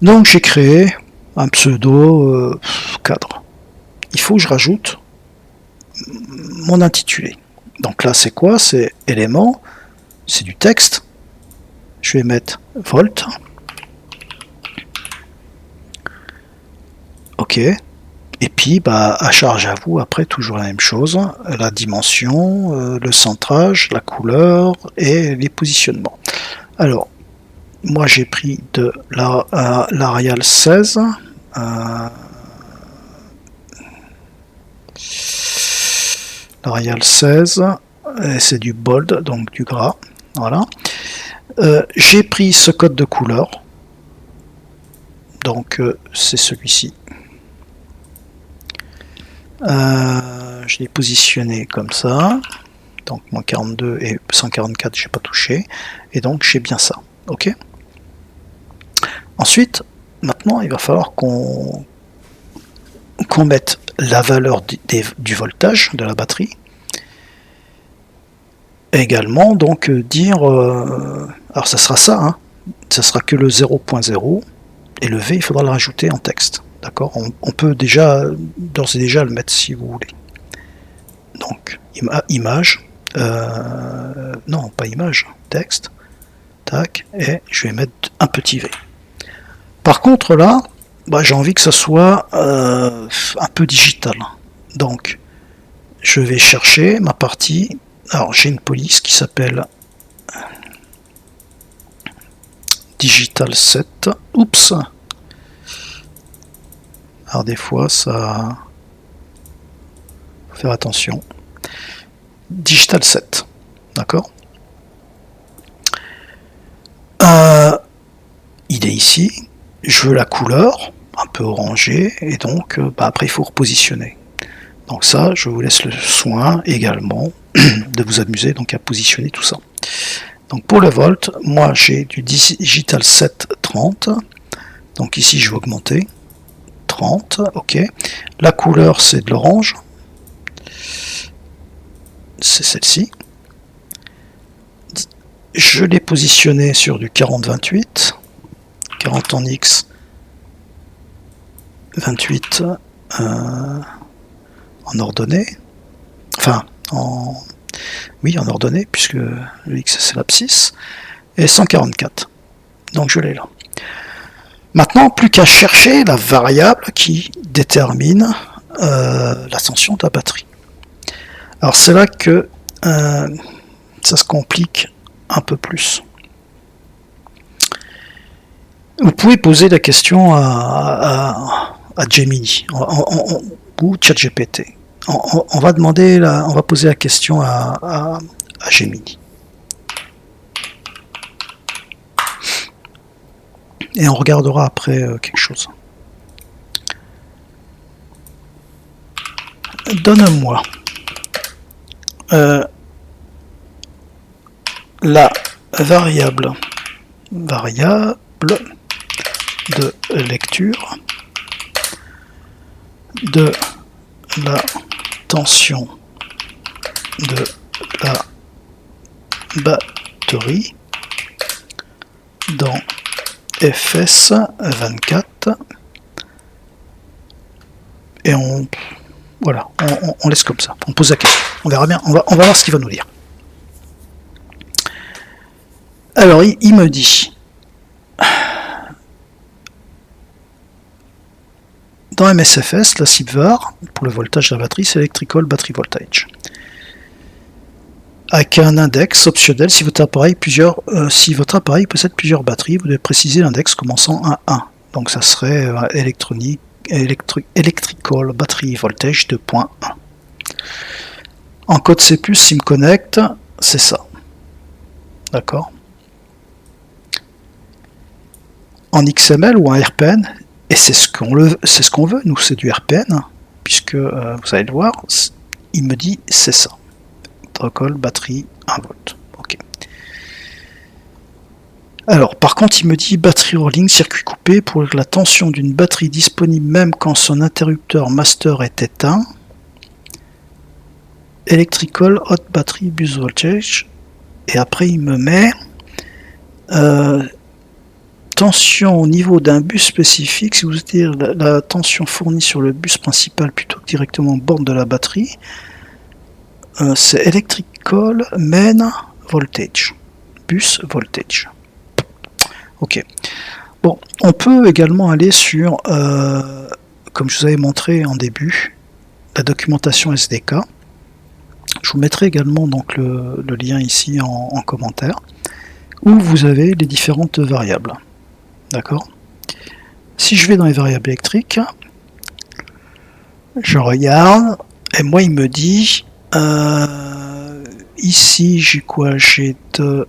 Donc j'ai créé un pseudo cadre. Il faut que je rajoute mon intitulé. Donc là c'est quoi? C'est élément, c'est du texte. Je vais mettre volt. Ok. Et puis bah, à charge à vous, après toujours la même chose. La dimension, le centrage, la couleur et les positionnements. Alors, moi j'ai pris de l'Arial 16. L'Arial 16, c'est du bold, donc du gras. Voilà. J'ai pris ce code de couleur. Donc c'est celui-ci. Je l'ai positionné comme ça. Donc moins 42 et 144, j'ai pas touché. Et donc j'ai bien ça. Ok. Ensuite, maintenant, il va falloir qu'on mette la valeur du voltage de la batterie. Également, donc dire... alors ça sera ça, hein, ça sera que le 0.0, et le V, il faudra le rajouter en texte. D'accord, on peut déjà, d'ores et déjà, le mettre si vous voulez. Donc, image, non, pas image, texte, tac, et je vais mettre un petit V. Par contre, là, bah, j'ai envie que ça soit un peu digital. Donc, je vais chercher ma partie. Alors, j'ai une police qui s'appelle Digital 7. Oups. Alors, des fois, ça... faut faire attention. Digital 7. D'accord. Il est ici. Je veux la couleur, un peu orangée, et donc, bah, après, il faut repositionner. Donc ça, je vous laisse le soin également de vous amuser donc à positionner tout ça. Donc pour le volt, moi j'ai du Digital 7 30. Donc ici je vais augmenter 30, ok. La couleur c'est de l'orange. C'est celle-ci. Je l'ai positionné sur du 40-28. 40 en X. 28 en ordonnée, enfin oui en ordonnée puisque le X c'est l'abscisse, et 144, donc je l'ai là. Maintenant plus qu'à chercher la variable qui détermine la tension de la batterie. Alors c'est là que ça se complique un peu plus. Vous pouvez poser la question à Gemini ou ChatGPT. On va demander, on va poser la question à Gemini. Et on regardera après quelque chose. Donne-moi la variable de lecture de la tension de la batterie dans FS24, et on laisse comme ça, on pose la question, on verra bien, on va voir ce qu'il va nous dire. Alors il me dit dans MSFS, la cible var pour le voltage de la batterie, c'est Electrical Battery Voltage. Avec un index optionnel, si votre appareil possède plusieurs batteries, vous devez préciser l'index commençant à 1. Donc ça serait Electrical Battery Voltage 2.1. En code C+, SimConnect, c'est ça. D'accord. En XML ou en RPN, et c'est ce qu'on veut, nous c'est du RPN, puisque vous allez le voir, il me dit c'est ça. Protocole, batterie, 1 volt. Ok. Alors, par contre, il me dit batterie rolling, circuit coupé, pour la tension d'une batterie disponible même quand son interrupteur master est éteint. Electrical hot battery bus voltage. Et après, il me met tension au niveau d'un bus spécifique, si vous utilisez la tension fournie sur le bus principal plutôt que directement au bord de la batterie, c'est electrical main voltage. Bus voltage. Ok. Bon, on peut également aller sur, comme je vous avais montré en début, la documentation SDK. Je vous mettrai également donc le lien ici en commentaire, où vous avez les différentes variables. D'accord? Si je vais dans les variables électriques, je regarde, et moi il me dit, ici j'ai quoi? J'ai de...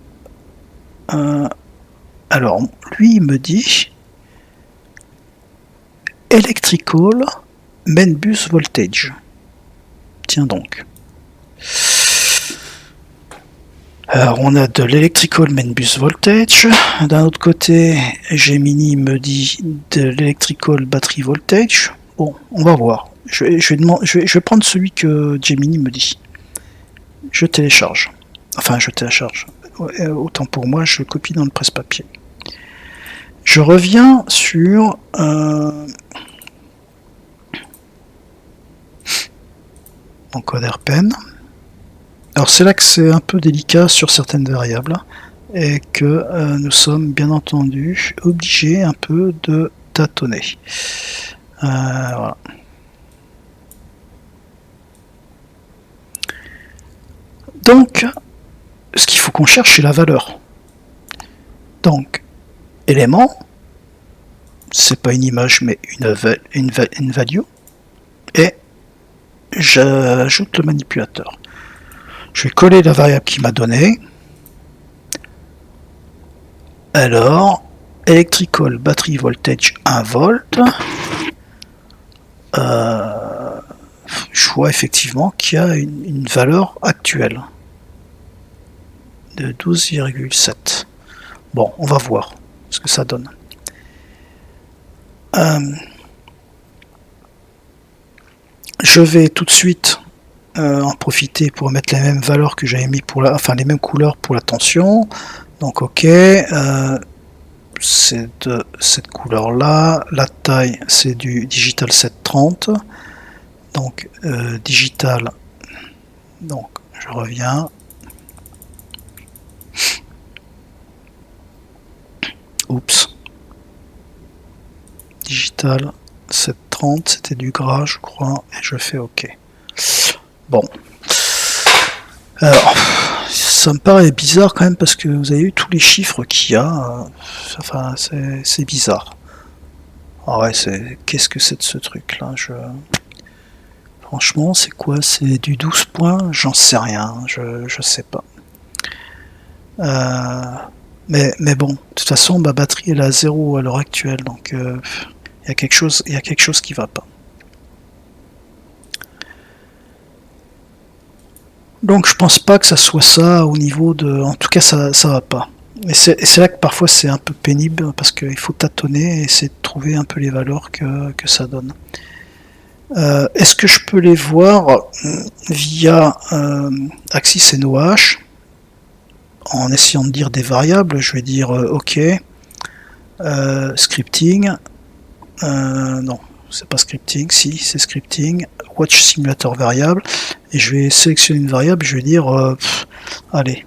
alors, lui il me dit electrical main bus voltage. Tiens donc. Alors on a de l'electrical main bus voltage. D'un autre côté, Gemini me dit de l'electrical battery voltage. Bon, on va voir. Je vais prendre celui que Gemini me dit. Je télécharge. Enfin, je télécharge. Autant pour moi, je copie dans le presse-papier. Je reviens sur mon code AirPen. Alors c'est là que c'est un peu délicat sur certaines variables et que nous sommes bien entendu obligés un peu de tâtonner. Voilà. Donc, ce qu'il faut qu'on cherche, c'est la valeur. Donc, élément, c'est pas une image mais une value, et j'ajoute le manipulateur. Je vais coller la variable qui m'a donné. Alors, electrical battery voltage 1 volt. Je vois effectivement qu'il y a une valeur actuelle de 12,7. Bon, on va voir ce que ça donne. Je vais tout de suite en profiter pour mettre les mêmes valeurs que j'avais mis pour les mêmes couleurs pour la tension. Donc ok, c'est de cette couleur là. La taille c'est du digital 730. Donc digital. Donc je reviens. Oups. Digital 730, c'était du gras je crois, et je fais ok. Bon. Alors, ça me paraît bizarre quand même parce que vous avez eu tous les chiffres qu'il y a. Enfin, c'est bizarre. Ah ouais, qu'est-ce que c'est de ce truc là? Franchement, c'est quoi? C'est du 12 points? J'en sais rien, je sais pas. Mais bon, de toute façon, ma batterie elle est à 0 à l'heure actuelle, donc il y a quelque chose qui va pas. Donc je pense pas que ça soit ça au niveau de... En tout cas ça va pas. Et c'est là que parfois c'est un peu pénible parce qu'il faut tâtonner et essayer de trouver un peu les valeurs que ça donne. Est-ce que je peux les voir via Axis NOH en essayant de dire des variables? Je vais dire OK, scripting, non. C'est pas scripting, si c'est scripting, watch simulator variable, et je vais sélectionner une variable, je vais dire allez,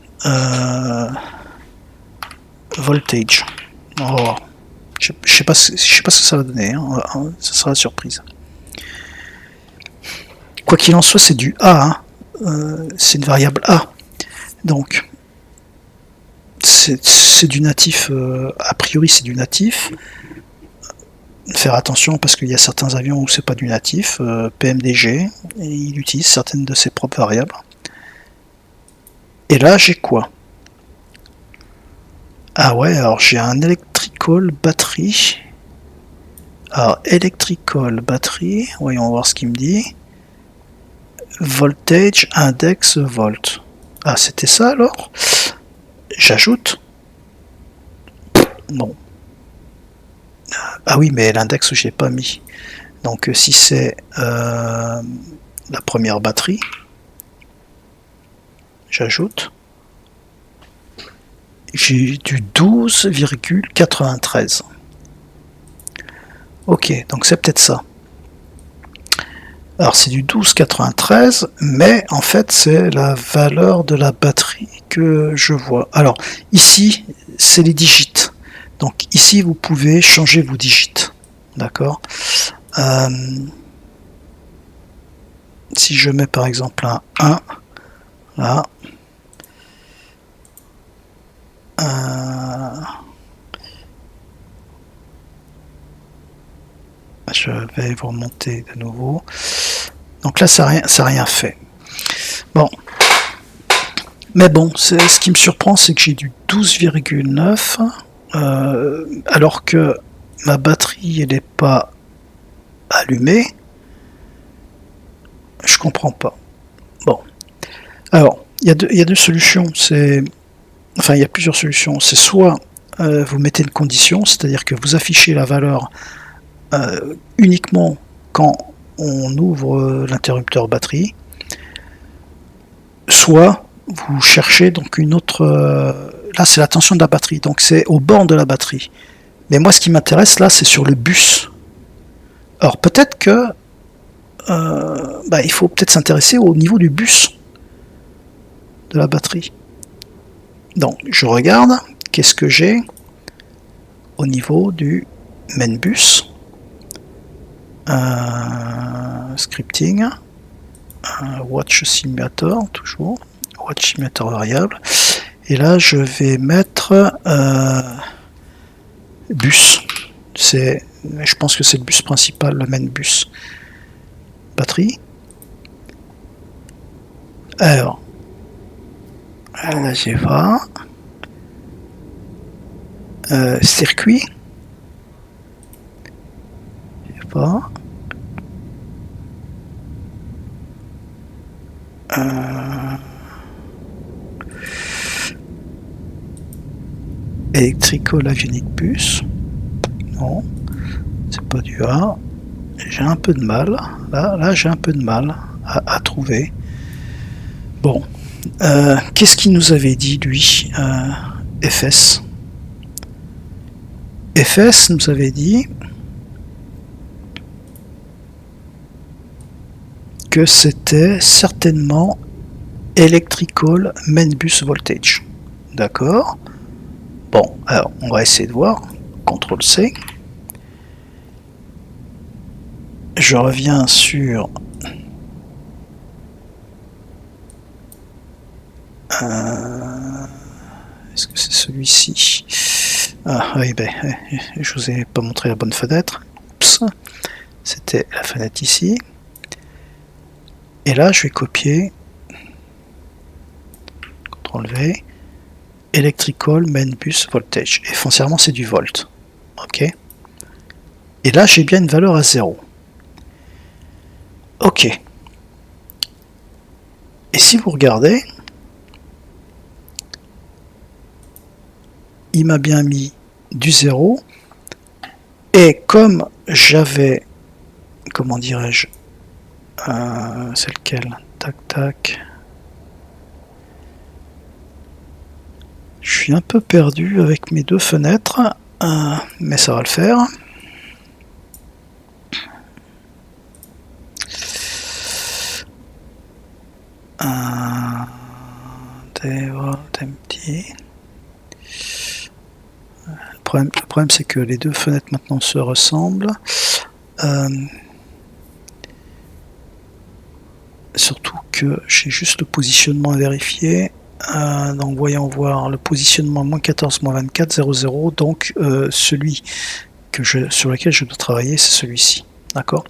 voltage. Oh, je sais pas ce que ça va donner, hein. Ça sera la surprise. Quoi qu'il en soit, c'est du A, hein. C'est une variable A, donc c'est du natif, a priori c'est du natif. Faire attention parce qu'il y a certains avions où c'est pas du natif, PMDG, et il utilise certaines de ses propres variables. Et là j'ai quoi? Ah ouais, alors j'ai un electrical battery. Alors electrical battery, voyons voir ce qu'il me dit. Voltage index volt. Ah c'était ça alors? J'ajoute. Bon. Ah oui, mais l'index je l'ai pas mis. Donc si c'est la première batterie, j'ajoute. j'ai du 12,93. Ok, donc c'est peut-être ça. Alors c'est du 12,93, mais en fait c'est la valeur de la batterie que je vois. Alors ici c'est les digits. Donc ici vous pouvez changer vos digits. D'accord. Si je mets par exemple un 1, là. Je vais vous remonter de nouveau. Donc là, ça n'a rien fait. Bon. Mais bon, ce qui me surprend, c'est que j'ai du 12,9, alors que ma batterie, elle n'est pas allumée. Je comprends pas. Bon. Alors, il y a deux solutions. Enfin, il y a plusieurs solutions. C'est soit vous mettez une condition, c'est-à-dire que vous affichez la valeur uniquement quand on ouvre l'interrupteur batterie, soit vous cherchez donc une autre... là c'est la tension de la batterie, donc c'est au bord de la batterie. Mais moi ce qui m'intéresse là c'est sur le bus. Alors peut-être que il faut peut-être s'intéresser au niveau du bus de la batterie. Donc je regarde, qu'est-ce que j'ai au niveau du main bus. Scripting, watch simulator, toujours watch simulator variable, et là je vais mettre bus. Je pense que c'est le bus principal, le main bus. Batterie. Alors là j'ai pas circuit. J'ai pas. Electrical Avionic Bus. Non, c'est pas du A. J'ai un peu de mal. Là j'ai un peu de mal à trouver. Bon. Qu'est-ce qu'il nous avait dit, lui FS. FS nous avait dit que c'était certainement Electrical Main Bus Voltage. D'accord. Bon, alors on va essayer de voir. CTRL-C. Je reviens sur est-ce que c'est celui-ci? Ah oui, je vous ai pas montré la bonne fenêtre. Oups. C'était la fenêtre ici. Et là, je vais copier. CTRL-V. Electrical Main Bus Voltage. Et foncièrement, c'est du volt. Ok. Et là, j'ai bien une valeur à 0. Ok. Et si vous regardez, il m'a bien mis du 0. Et comme j'avais, comment dirais-je, c'est lequel? Tac, tac. Je suis un peu perdu avec mes deux fenêtres, mais ça va le faire. Empty. Le problème c'est que les deux fenêtres maintenant se ressemblent. Surtout que j'ai juste le positionnement à vérifier. Donc voyons voir le positionnement -14, -24, 00. Donc celui sur lequel je dois travailler, c'est celui-ci. D'accord.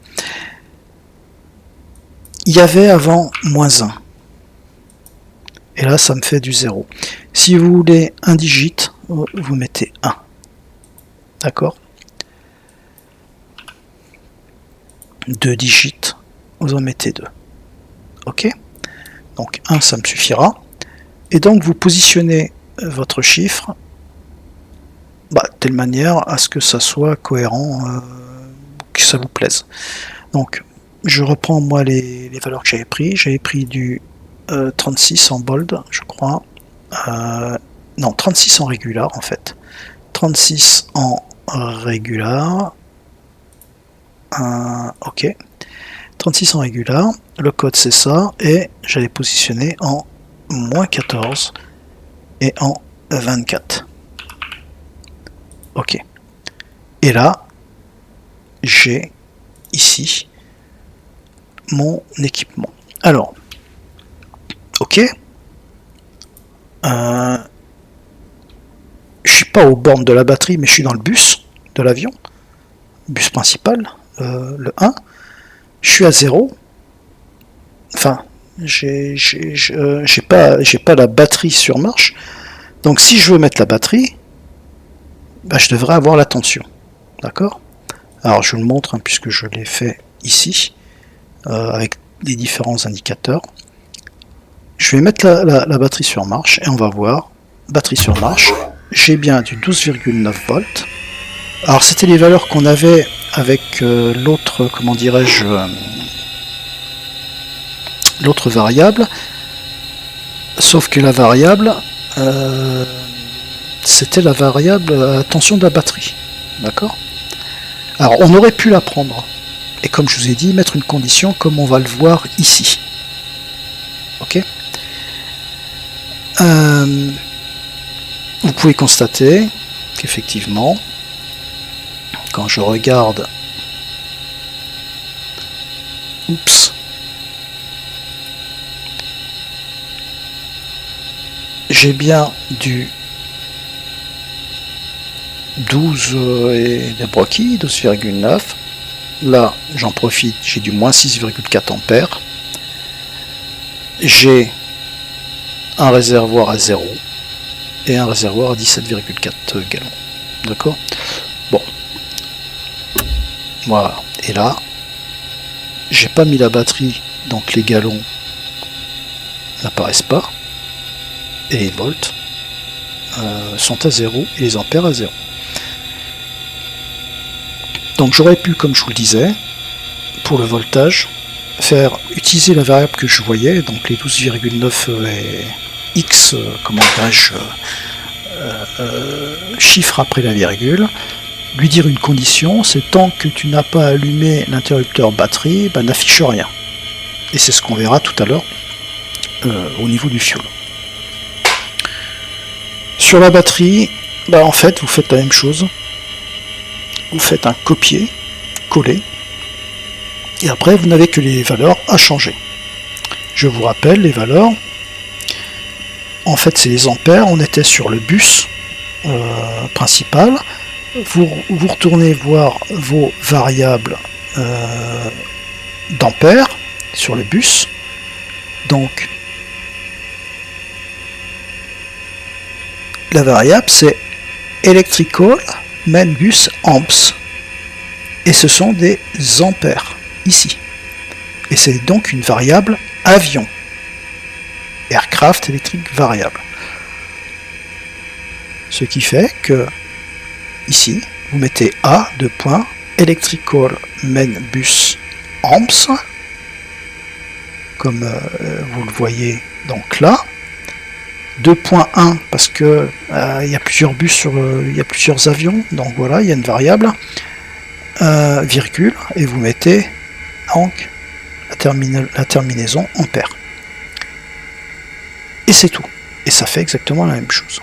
Il y avait avant -1. Et là, ça me fait du 0. Si vous voulez un digit, vous mettez 1. D'accord. 2 digits, vous en mettez 2. Ok. Donc 1, ça me suffira. Et donc vous positionnez votre chiffre de telle manière à ce que ça soit cohérent, que ça vous plaise. Donc je reprends moi les valeurs que j'avais pris. J'avais pris du 36 en bold, je crois. non, 36 en régular en fait. 36 en régular. Ok. 36 en régular. Le code c'est ça. Et j'allais positionner en -14 et en 24. Ok. Et là, j'ai ici mon équipement. Alors, ok. Je suis pas aux bornes de la batterie, mais je suis dans le bus de l'avion, bus principal, le 1. Je suis à 0. Enfin, j'ai pas la batterie sur marche. Donc si je veux mettre la batterie, bah, je devrais avoir la tension. D'accord? Alors je vous le montre, hein, puisque je l'ai fait ici, avec les différents indicateurs. Je vais mettre la batterie sur marche et on va voir. Batterie sur marche, j'ai bien du 12,9 volts. Alors c'était les valeurs qu'on avait avec l'autre, comment dirais-je, l'autre variable, sauf que la variable, c'était la variable tension de la batterie. D'accord? Alors on aurait pu la prendre, et comme je vous ai dit, mettre une condition comme on va le voir ici. Ok? Vous pouvez constater qu'effectivement, quand je regarde, oups, j'ai bien du 12 et des broquis, 12,9. Là, j'en profite, j'ai du moins 6,4 ampères. J'ai un réservoir à 0 et un réservoir à 17,4 gallons. D'accord? Bon. Voilà. Et là, j'ai pas mis la batterie, donc les gallons n'apparaissent pas. Et les volts sont à 0 et les ampères à 0. Donc j'aurais pu, comme je vous le disais, pour le voltage, utiliser la variable que je voyais, donc les 12,9 et X, comment dirais-je, chiffre après la virgule, lui dire une condition, c'est tant que tu n'as pas allumé l'interrupteur batterie, bah, n'affiche rien. Et c'est ce qu'on verra tout à l'heure au niveau du fuel. Sur la batterie, bah, en fait, vous faites la même chose. Vous faites un copier-coller. Et après, vous n'avez que les valeurs à changer. Je vous rappelle les valeurs. En fait, c'est les ampères. On était sur le bus principal. Vous retournez voir vos variables d'ampères sur le bus. Donc, la variable, c'est electrical main bus amps. Et ce sont des ampères, ici. Et c'est donc une variable avion. Aircraft électrique variable. Ce qui fait que, ici, vous mettez A, electrical main bus amps, comme vous le voyez donc là. 2.1 parce que il y a plusieurs bus il y a plusieurs avions, donc voilà, il y a une variable, virgule, et vous mettez donc la terminaison ampère. Et c'est tout. Et ça fait exactement la même chose.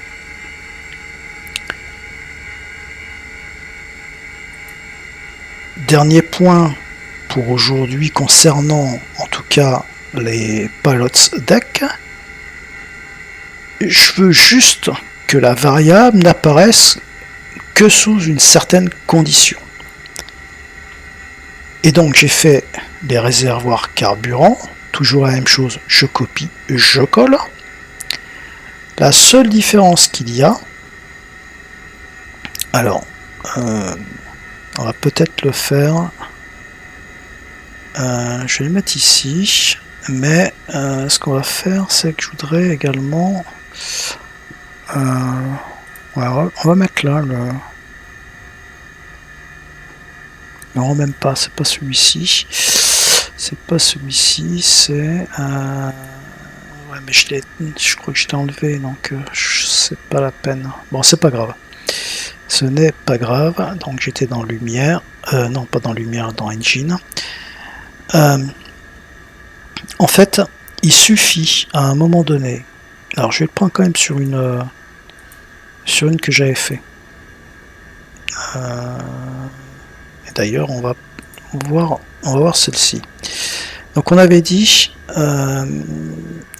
Dernier point pour aujourd'hui concernant en tout cas les pilots deck. Je veux juste que la variable n'apparaisse que sous une certaine condition. Et donc j'ai fait les réservoirs carburant, toujours la même chose, je copie, je colle. La seule différence qu'il y a, alors, on va peut-être le faire, je vais le mettre ici, mais ce qu'on va faire, c'est que je voudrais également, ouais, on va mettre là le... Non, même pas, c'est pas celui-ci. C'est pas celui-ci, c'est... ouais, mais je crois que je l'ai enlevé, donc c'est pas la peine. Bon, c'est pas grave. Ce n'est pas grave. Donc j'étais dans Lumière. Non, pas dans Lumière, dans Engine. En fait, il suffit à un moment donné. Alors je vais le prendre quand même sur une que j'avais fait. Et d'ailleurs, on va voir celle-ci. Donc on avait dit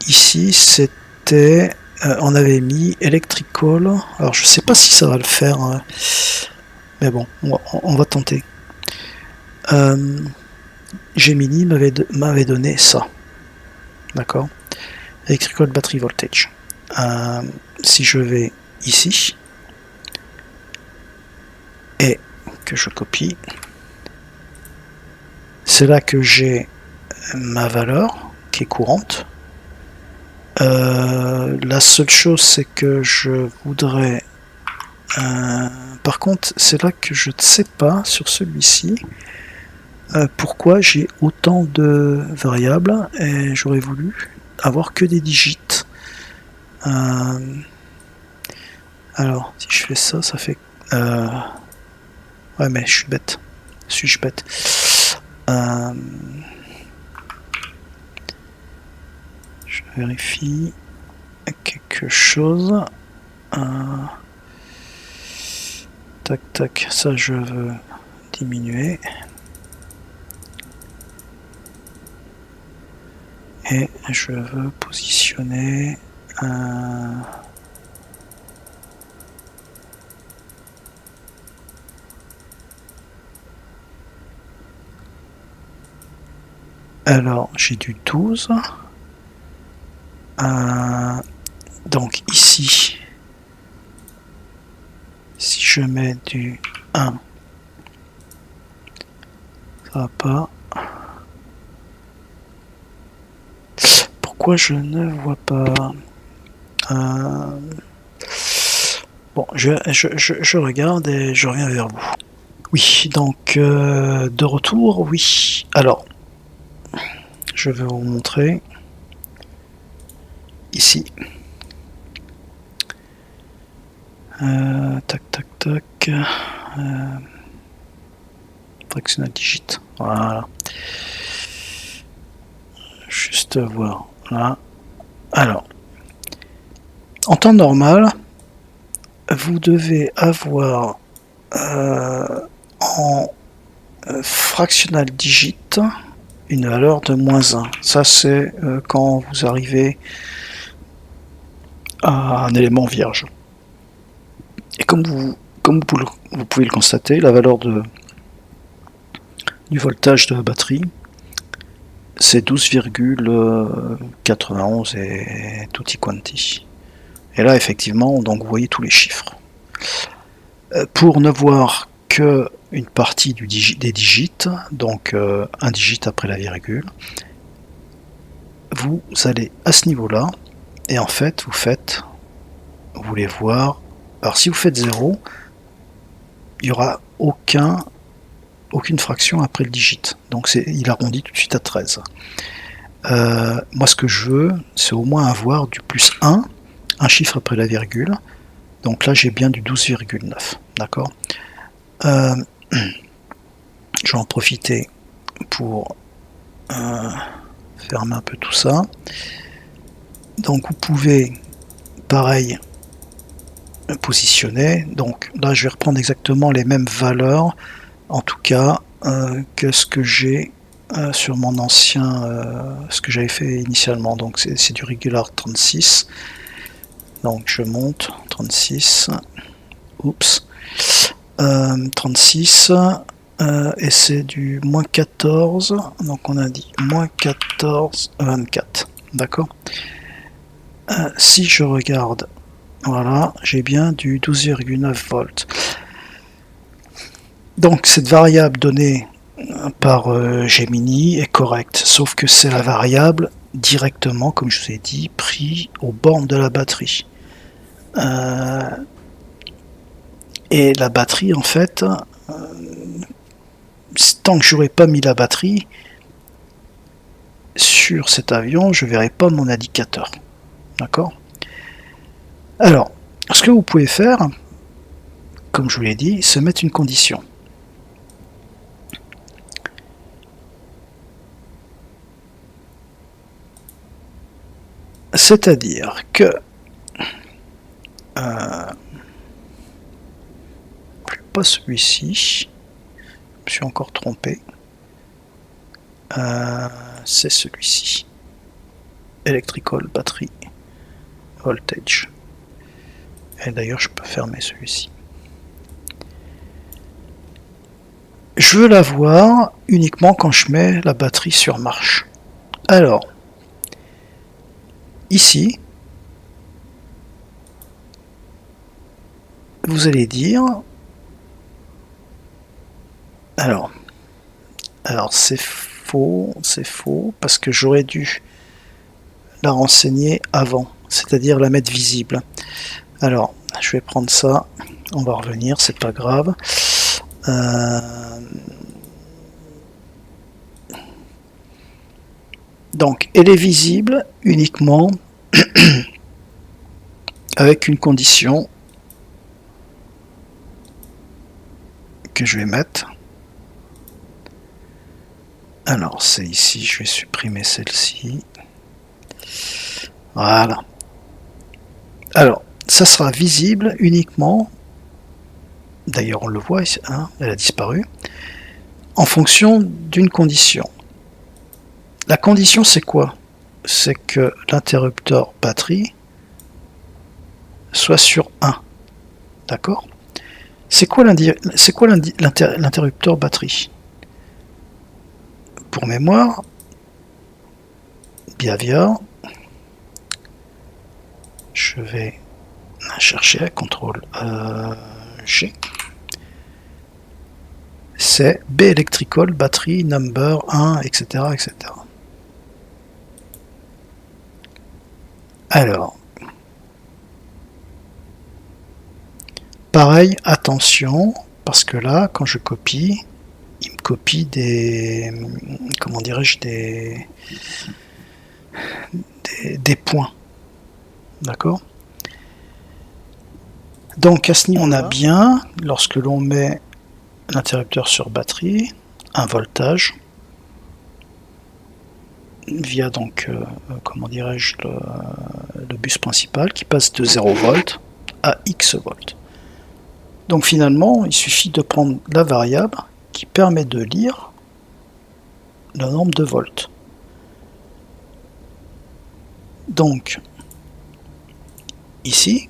ici c'était on avait mis Electrical. Alors je sais pas si ça va le faire, mais bon, on va tenter. Gemini m'avait donné ça, d'accord. Electrical Battery Voltage. Si je vais ici et que je copie, c'est là que j'ai ma valeur qui est courante. La seule chose, c'est que je voudrais par contre, c'est là que je ne sais pas sur celui-ci pourquoi j'ai autant de variables et j'aurais voulu avoir que des digits. Alors, si je fais ça, ça fait... ouais, mais je suis bête. Suis-je bête? Je vérifie quelque chose. Tac, tac, ça je veux diminuer. Et je veux positionner alors j'ai du 12. Donc ici, si je mets du 1, ça va pas. Pourquoi je ne vois pas bon, je regarde et je reviens vers vous. Oui, donc de retour, oui. Alors, je vais vous montrer ici. Tac, tac, tac. Fractional digit. Voilà. Juste voir là. Alors, en temps normal, vous devez avoir en fractional digit une valeur de -1. Ça, c'est quand vous arrivez à un élément vierge. Et comme vous pouvez le constater, la valeur du voltage de la batterie, c'est 12,91 et tutti quanti. Et là, effectivement, donc vous voyez tous les chiffres. Pour ne voir que une partie des digits, donc un digit après la virgule, vous allez à ce niveau-là, et en fait, vous voulez voir. Alors si vous faites 0, il n'y aura aucune fraction après le digit. Donc il arrondit tout de suite à 13. Moi ce que je veux, c'est au moins avoir du +1, un chiffre après la virgule. Donc là j'ai bien du 12,9. D'accord. Je vais en profiter pour fermer un peu tout ça. Donc vous pouvez, pareil, positionner. Donc là je vais reprendre exactement les mêmes valeurs, en tout cas que ce que j'ai sur mon ancien, ce que j'avais fait initialement. Donc c'est du regular 36. Donc je monte 36. Oups. 36. Et c'est du -14. Donc on a dit -14, 24. D'accord. Si je regarde, voilà, j'ai bien du 12,9 volts. Donc cette variable donnée par Gemini est correcte, sauf que c'est la variable directement, comme je vous ai dit, pris aux bornes de la batterie. Et la batterie, en fait, tant que j'aurais pas mis la batterie sur cet avion, je verrai pas mon indicateur. D'accord. Alors, ce que vous pouvez faire, comme je vous l'ai dit, c'est mettre une condition. C'est-à-dire que pas celui-ci, je me suis encore trompé, c'est celui-ci, Electrical Battery Voltage, et d'ailleurs je peux fermer celui-ci. Je veux la voir uniquement quand je mets la batterie sur marche. Alors, ici, vous allez dire, alors c'est faux, parce que j'aurais dû la renseigner avant, c'est-à-dire la mettre visible. Alors, je vais prendre ça, on va revenir, c'est pas grave. Donc, elle est visible uniquement avec une condition que je vais mettre. Alors, c'est ici, je vais supprimer celle-ci. Voilà. Alors, ça sera visible uniquement, d'ailleurs on le voit, hein, elle a disparu, en fonction d'une condition. La condition, c'est quoi? C'est que l'interrupteur batterie soit sur 1. D'accord? C'est quoi l'interrupteur batterie? Pour mémoire, behavior, je vais chercher CTRL G. C'est B electrical battery number 1, etc., etc. Alors, pareil, attention, parce que là, quand je copie, il me copie des, comment dirais-je, des points. D'accord? Donc à ce niveau, on a bien, lorsque l'on met l'interrupteur sur batterie, un voltage via donc, comment dirais-je, le bus principal qui passe de 0 volts à X volts. Donc finalement, il suffit de prendre la variable qui permet de lire le nombre de volts. Donc, ici,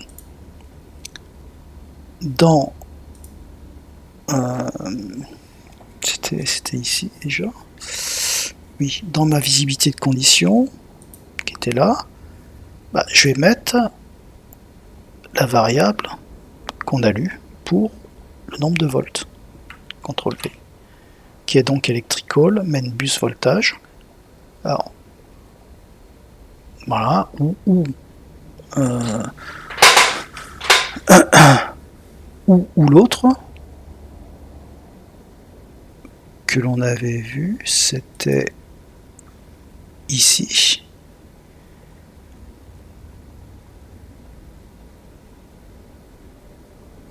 dans c'était ici déjà, oui, dans ma visibilité de conditions qui était là, bah, je vais mettre la variable qu'on a lue pour le nombre de volts, CTRL V, qui est donc electrical main bus voltage. Alors voilà, ou l'autre que l'on avait vu, c'était ici.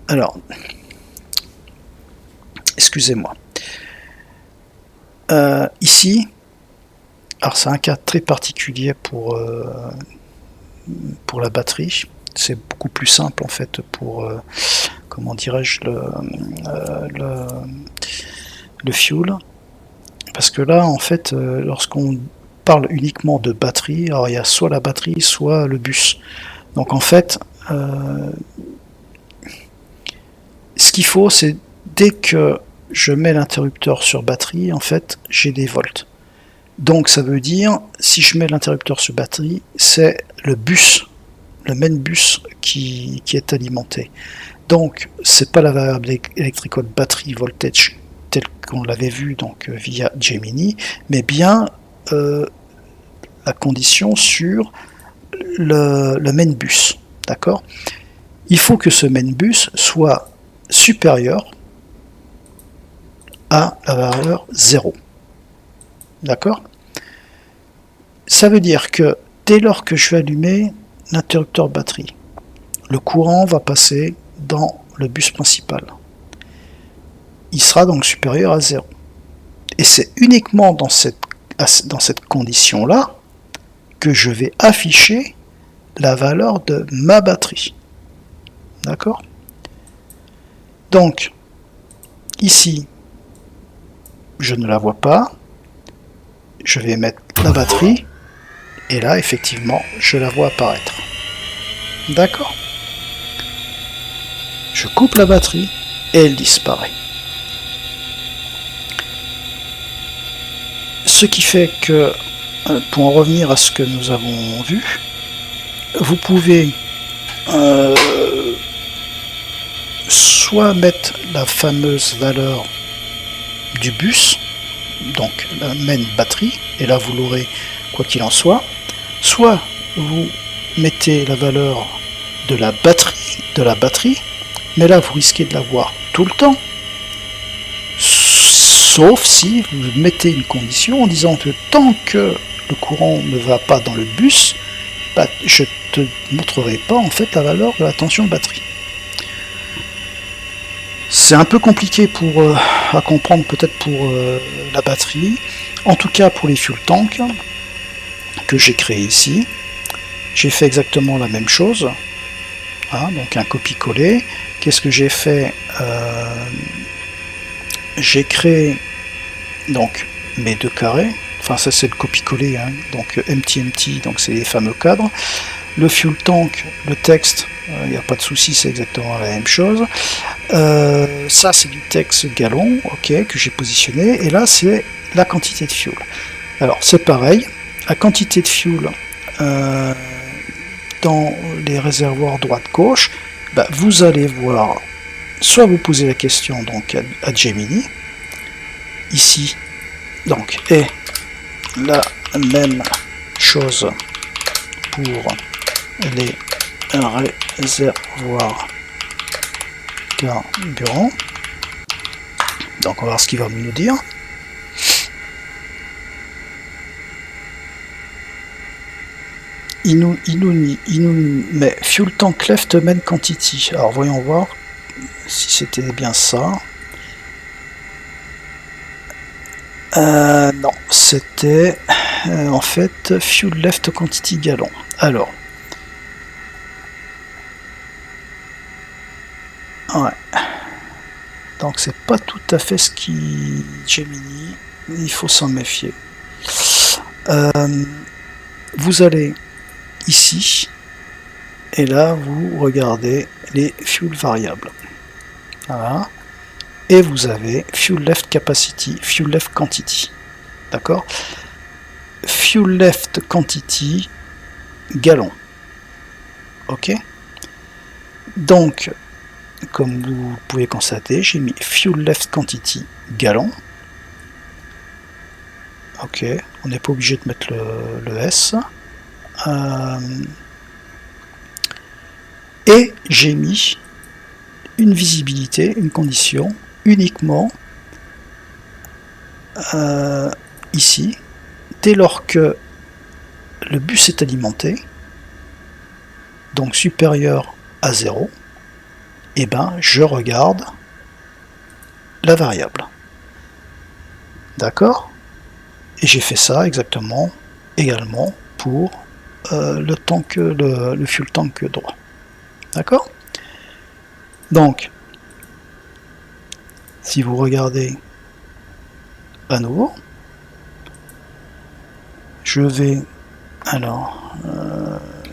Alors, excusez-moi. Ici, alors c'est un cas très particulier pour la batterie. C'est beaucoup plus simple en fait pour, comment dirais-je, le fuel. Parce que là, en fait, lorsqu'on parle uniquement de batterie, alors il y a soit la batterie, soit le bus. Donc en fait, ce qu'il faut, c'est dès que je mets l'interrupteur sur batterie, en fait, j'ai des volts. Donc ça veut dire, si je mets l'interrupteur sur batterie, c'est le bus, le main bus qui est alimenté. Donc c'est pas la variable electrical battery voltage telle qu'on l'avait vu donc via Gemini, mais bien la condition sur le main bus. D'accord? Il faut que ce main bus soit supérieur à la valeur 0. D'accord? Ça veut dire que dès lors que je vais allumer l'interrupteur batterie, le courant va passer dans le bus principal. Il sera donc supérieur à 0. Et c'est uniquement dans cette condition-là que je vais afficher la valeur de ma batterie. D'accord? Donc, ici, je ne la vois pas. Je vais mettre la batterie. Et là, effectivement, je la vois apparaître. D'accord? Je coupe la batterie et elle disparaît. Ce qui fait que, pour en revenir à ce que nous avons vu, vous pouvez soit mettre la fameuse valeur du bus, donc la main batterie, et là vous l'aurez quoi qu'il en soit, soit vous mettez la valeur de la batterie, mais là vous risquez de l'avoir tout le temps, sauf si vous mettez une condition en disant que tant que le courant ne va pas dans le bus, bah, je te montrerai pas en fait la valeur de la tension de batterie. C'est un peu compliqué à comprendre peut-être pour la batterie, en tout cas pour les fuel tanks que j'ai créé ici. J'ai fait exactement la même chose, hein, donc un copier-coller. Qu'est-ce que j'ai fait? J'ai créé donc mes deux carrés, enfin ça c'est le copier-coller, hein, donc empty, donc c'est les fameux cadres. Le fuel tank, le texte, il n'y a pas de souci, c'est exactement la même chose. Ça c'est du texte gallon, ok, que j'ai positionné, et là c'est la quantité de fuel. Alors c'est pareil, la quantité de fuel dans les réservoirs droite-gauche, bah, vous allez voir, soit vous posez la question donc à Gemini, ici, donc, et la même chose pour les réservoirs carburant. Donc on va voir ce qu'il va nous dire. Il nous met fuel tank left main quantity. Alors voyons voir si c'était bien ça. Non, c'était en fait fuel left quantity gallon. Alors, ouais. Donc c'est pas tout à fait ce qui Gemini. Il faut s'en méfier. Vous allez ici et là vous regardez les fuel variables. Voilà. Et vous avez fuel left capacity, fuel left quantity. D'accord? Fuel left quantity gallon. Ok? Donc, comme vous pouvez constater, j'ai mis fuel left quantity gallon. Ok, on n'est pas obligé de mettre le S. Et j'ai mis une visibilité, une condition uniquement ici, dès lors que le bus est alimenté, donc supérieur à 0, et ben je regarde la variable. D'accord? Et j'ai fait ça exactement également pour le fuel tank droit. D'accord? Donc, si vous regardez à nouveau, je vais, alors,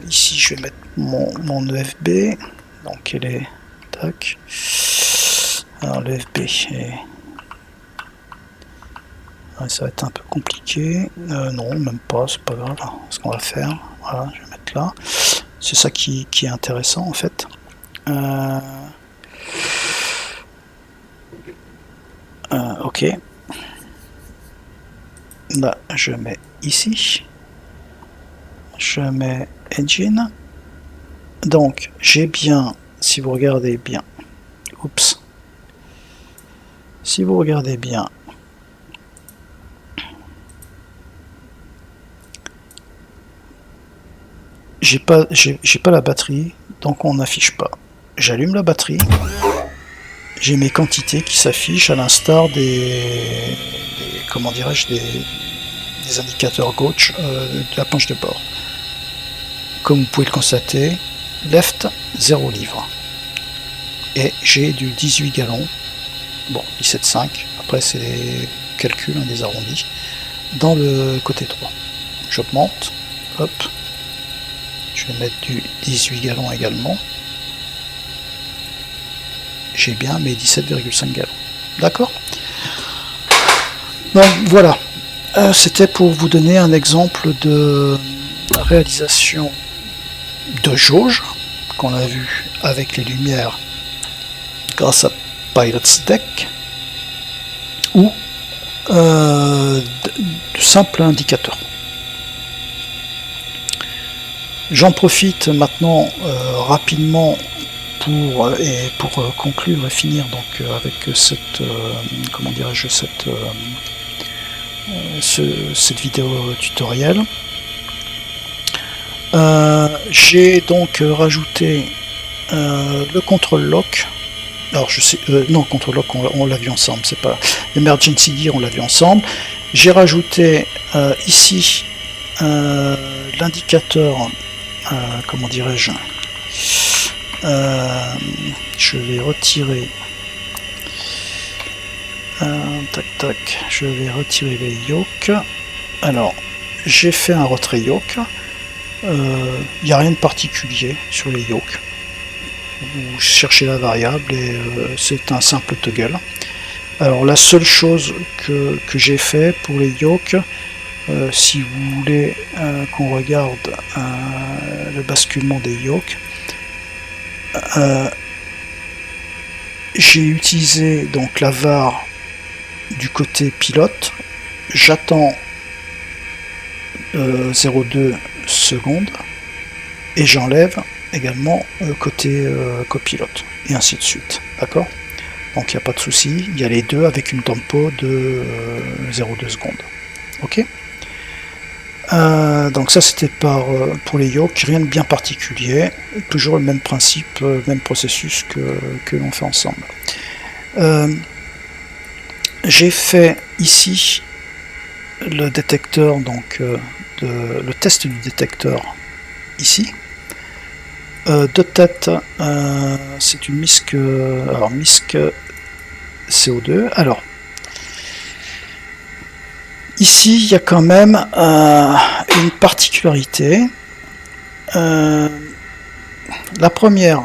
ici je vais mettre mon EFB, donc elle est, tac, alors l'EFB est, ouais, ça va être un peu compliqué, non, même pas, c'est pas grave, ce qu'on va faire, voilà, je vais mettre là, c'est ça qui est intéressant en fait. Ok. Là, je mets ici. Je mets Engine. Donc, j'ai bien, si vous regardez bien, oups. Si vous regardez bien, j'ai pas la batterie, donc on n'affiche pas. J'allume la batterie, j'ai mes quantités qui s'affichent à l'instar comment dirais-je, des indicateurs gauche de la planche de bord. Comme vous pouvez le constater, left 0 livres. Et j'ai du 18 gallons, bon 17,5, après c'est des calculs, des arrondis, dans le côté droit. J'augmente, hop, je vais mettre du 18 gallons également. J'ai bien mes 17,5 gallons. D'accord? Donc voilà, c'était pour vous donner un exemple de réalisation de jauge qu'on a vu avec les lumières grâce à Pilot's Deck ou de simples indicateurs. J'en profite maintenant rapidement pour conclure et finir donc avec cette comment dirais-je, cette vidéo tutoriel. J'ai donc rajouté le contrôle lock. Alors je sais, non, contrôle lock on l'a vu ensemble, c'est pas emergency gear, on l'a vu ensemble. J'ai rajouté ici l'indicateur, comment dirais-je, je vais retirer tac tac, je vais retirer les yokes. Alors j'ai fait un retrait yoke, il n'y a rien de particulier sur les yokes, vous cherchez la variable et c'est un simple toggle. Alors la seule chose que j'ai fait pour les yokes, si vous voulez qu'on regarde le basculement des yokes, j'ai utilisé donc la var du côté pilote, j'attends 0,2 secondes et j'enlève également côté copilote et ainsi de suite, d'accord? Donc il n'y a pas de souci, il y a les deux avec une tempo de 0,2 secondes, ok? Donc ça c'était pour les yokes, rien de bien particulier, toujours le même principe, même processus que l'on fait ensemble. J'ai fait ici le détecteur, donc le test du détecteur ici. De tête, c'est une MISC, alors MISC CO2. Alors ici il y a quand même une particularité. La première,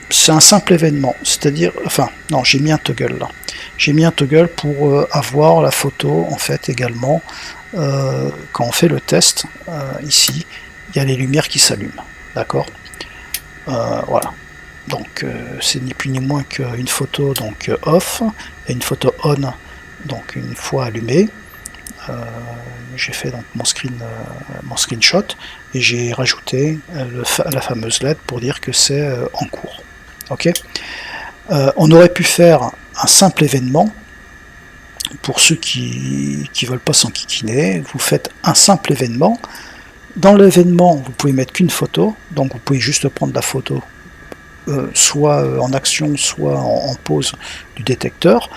c'est un simple événement, c'est-à-dire, enfin non, j'ai mis un toggle là. J'ai mis un toggle pour avoir la photo en fait également quand on fait le test. Ici, il y a les lumières qui s'allument, d'accord. Voilà. Donc c'est ni plus ni moins qu'une photo donc off et une photo on, donc une fois allumée. J'ai fait donc mon screenshot et j'ai rajouté la fameuse LED pour dire que c'est en cours. Ok. On aurait pu faire un simple événement. Pour ceux qui veulent pas s'enquiquiner, vous faites un simple événement. Dans l'événement, vous pouvez mettre qu'une photo, donc vous pouvez juste prendre la photo, soit en action, soit en pause du détecteur,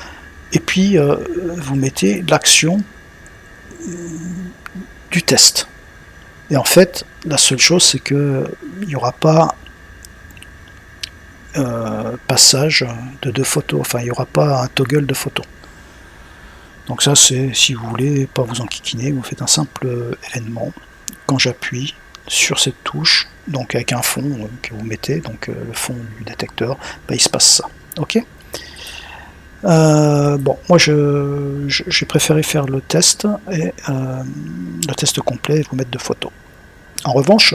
et puis vous mettez l'action du test. Et en fait, la seule chose, c'est que il n'y aura pas passage de deux photos, enfin il n'y aura pas un toggle de photos. Donc ça c'est, si vous voulez pas vous enquiquiner, vous faites un simple événement. Quand j'appuie sur cette touche, donc avec un fond que vous mettez, donc le fond du détecteur, bah, il se passe ça. Ok. Bon, moi j'ai préféré faire le test et le test complet et vous mettre deux photos. En revanche,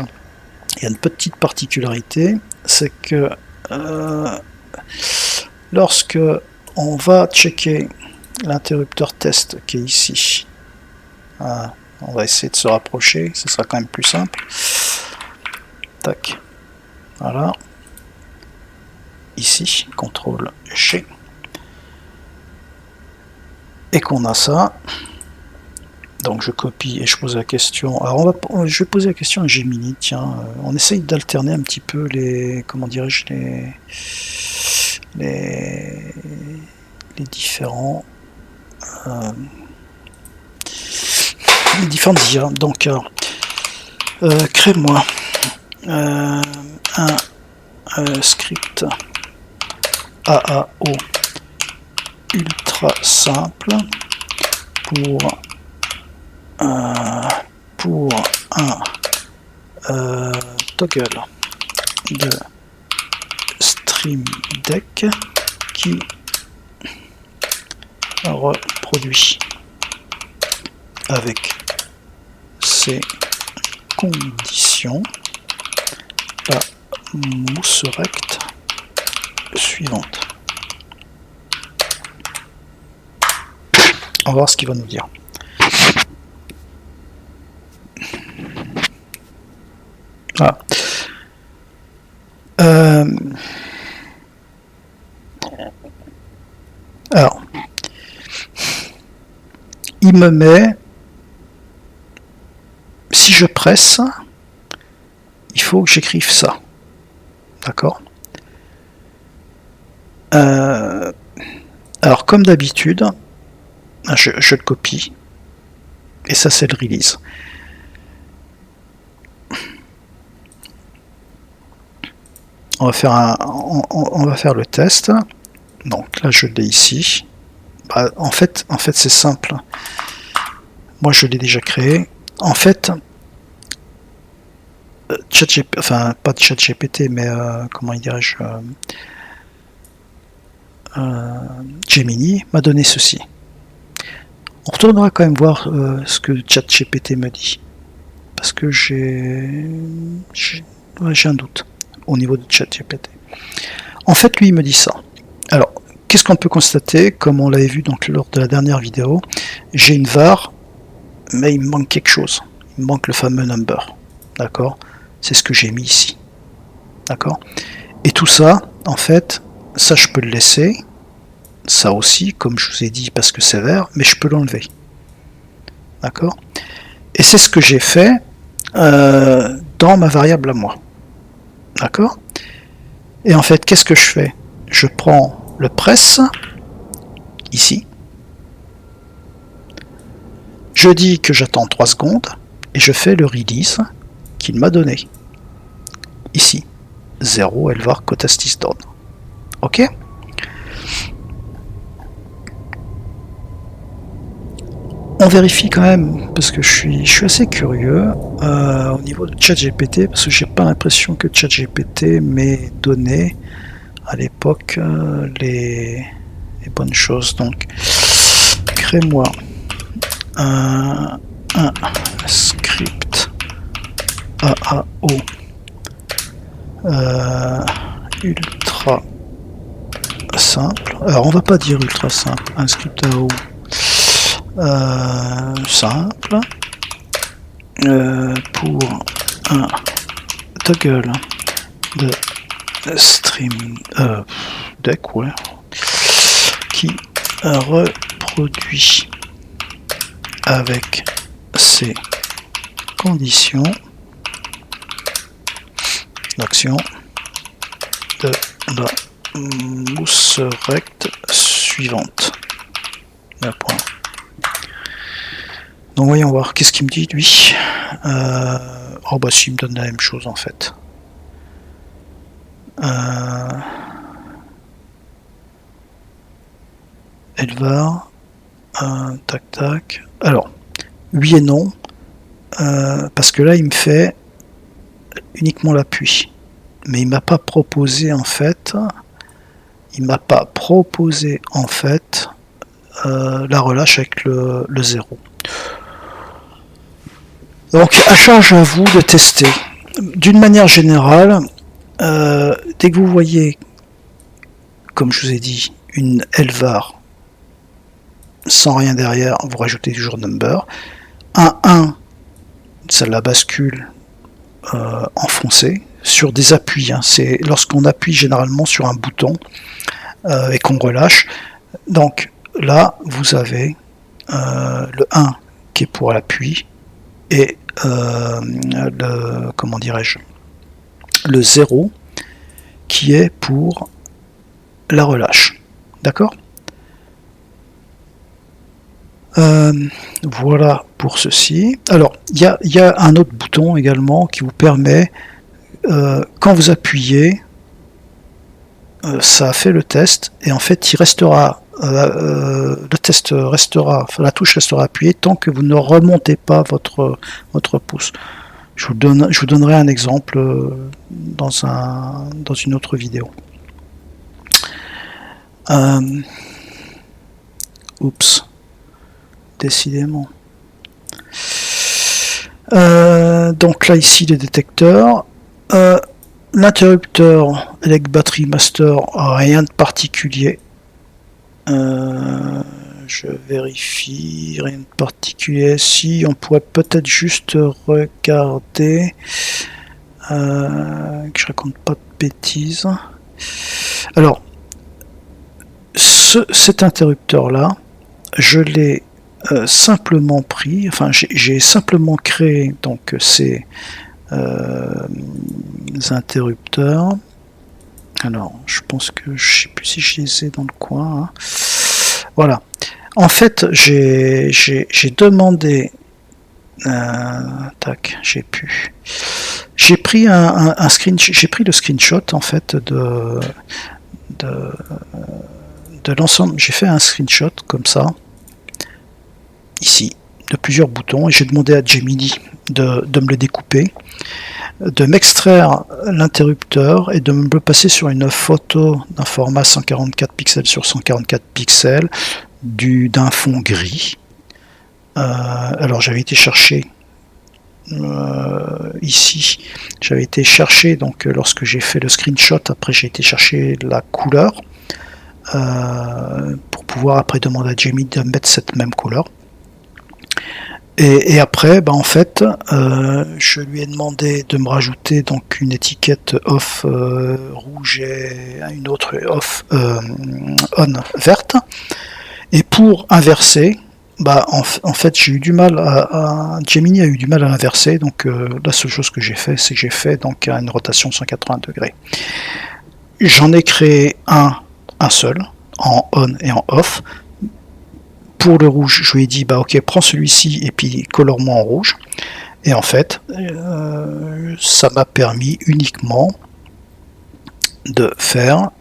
il y a une petite particularité, c'est que lorsque on va checker l'interrupteur test qui est ici, on va essayer de se rapprocher, ce sera quand même plus simple. Tac, voilà. Ici, CTRL G. Et qu'on a ça. Donc je copie et je pose la question. Alors je vais poser la question à Gemini. Tiens, on essaye d'alterner un petit peu les, comment dirais-je, les différents, les différentes IA. Donc crée-moi un script AAO ultra simple pour un toggle de Stream Deck qui reproduit avec ces conditions la mousse recte suivante. On va voir ce qu'il va nous dire. Voilà. Alors, il me met, si je presse, il faut que j'écrive ça. D'accord? Alors, comme d'habitude, je le copie, et ça c'est le release. On va faire le test. Donc là je l'ai ici. Bah, en fait c'est simple. Moi je l'ai déjà créé. En fait, enfin pas de ChatGPT, mais comment dirais-je, Gemini m'a donné ceci. On retournera quand même voir ce que ChatGPT me dit, parce que j'ai un doute au niveau de ChatGPT. En fait, lui, il me dit ça. Alors, qu'est-ce qu'on peut constater? Comme on l'avait vu donc lors de la dernière vidéo, j'ai une var, mais il me manque quelque chose. Il me manque le fameux number. D'accord? C'est ce que j'ai mis ici. D'accord? Et tout ça, en fait, ça je peux le laisser. Ça aussi, comme je vous ai dit, parce que c'est vert, mais je peux l'enlever. D'accord? Et c'est ce que j'ai fait dans ma variable à moi. D'accord? Et en fait, qu'est-ce que je fais? Je prends le press, ici. Je dis que j'attends 3 secondes, et je fais le release qu'il m'a donné. Ici. 0 elvar cotastis down. Ok? On vérifie quand même, parce que je suis assez curieux au niveau de ChatGPT, parce que j'ai pas l'impression que ChatGPT m'ait donné à l'époque les bonnes choses. Donc, crée-moi un script AAO ultra simple. Alors, on va pas dire ultra simple, un script AAO simple pour un toggle de Stream Deck, ouais, qui reproduit avec ces conditions l'action de la mousse recte suivante. Un point. Donc voyons voir, qu'est-ce qu'il me dit lui. Oh bah si, il me donne la même chose en fait. Elvar, tac tac. Alors, oui et non, parce que là il me fait uniquement l'appui. Mais il m'a pas proposé en fait, la relâche avec le 0. Donc à charge à vous de tester. D'une manière générale, dès que vous voyez, comme je vous ai dit, une Elvar sans rien derrière, vous rajoutez toujours number. Un 1, ça la bascule enfoncée sur des appuis. Hein. C'est lorsqu'on appuie généralement sur un bouton et qu'on relâche. Donc là, vous avez le 1 qui est pour l'appui, et le, comment dirais-je, le 0 qui est pour la relâche. D'accord? Voilà pour ceci. Alors, il y a un autre bouton également qui vous permet, quand vous appuyez, ça a fait le test, et en fait, il restera, le test restera, enfin, la touche restera appuyée tant que vous ne remontez pas votre pouce. Je vous donnerai un exemple dans une autre vidéo. Oups. Décidément. Donc là ici les détecteurs. L'interrupteur Elect Battery Master, rien de particulier. Je vérifie, rien de particulier. Si on pourrait peut-être juste regarder que je raconte pas de bêtises. Alors cet interrupteur là, je l'ai simplement pris, enfin j'ai simplement créé donc ces interrupteurs. Alors je pense que je sais plus si je les ai dans le coin, hein. Voilà, en fait j'ai demandé tac, j'ai pris j'ai pris le screenshot en fait de l'ensemble. J'ai fait un screenshot comme ça ici, de plusieurs boutons, et j'ai demandé à Gemini de me le découper, de m'extraire l'interrupteur et de me le passer sur une photo d'un format 144 pixels sur 144 pixels d'un fond gris. Alors j'avais été chercher ici, j'avais été chercher, donc lorsque j'ai fait le screenshot, après j'ai été chercher la couleur pour pouvoir après demander à Gemini de mettre cette même couleur. Et après, en fait, je lui ai demandé de me rajouter donc une étiquette off rouge et une autre off on verte. Et pour inverser, en fait, j'ai eu du mal Gemini a eu du mal à l'inverser. Donc la seule chose que j'ai fait, c'est que j'ai fait donc une rotation 180 degrés. J'en ai créé un seul en on et en off. Pour le rouge, je lui ai dit, ok, prends celui-ci et puis colore-moi en rouge. Et en fait, ça m'a permis uniquement de faire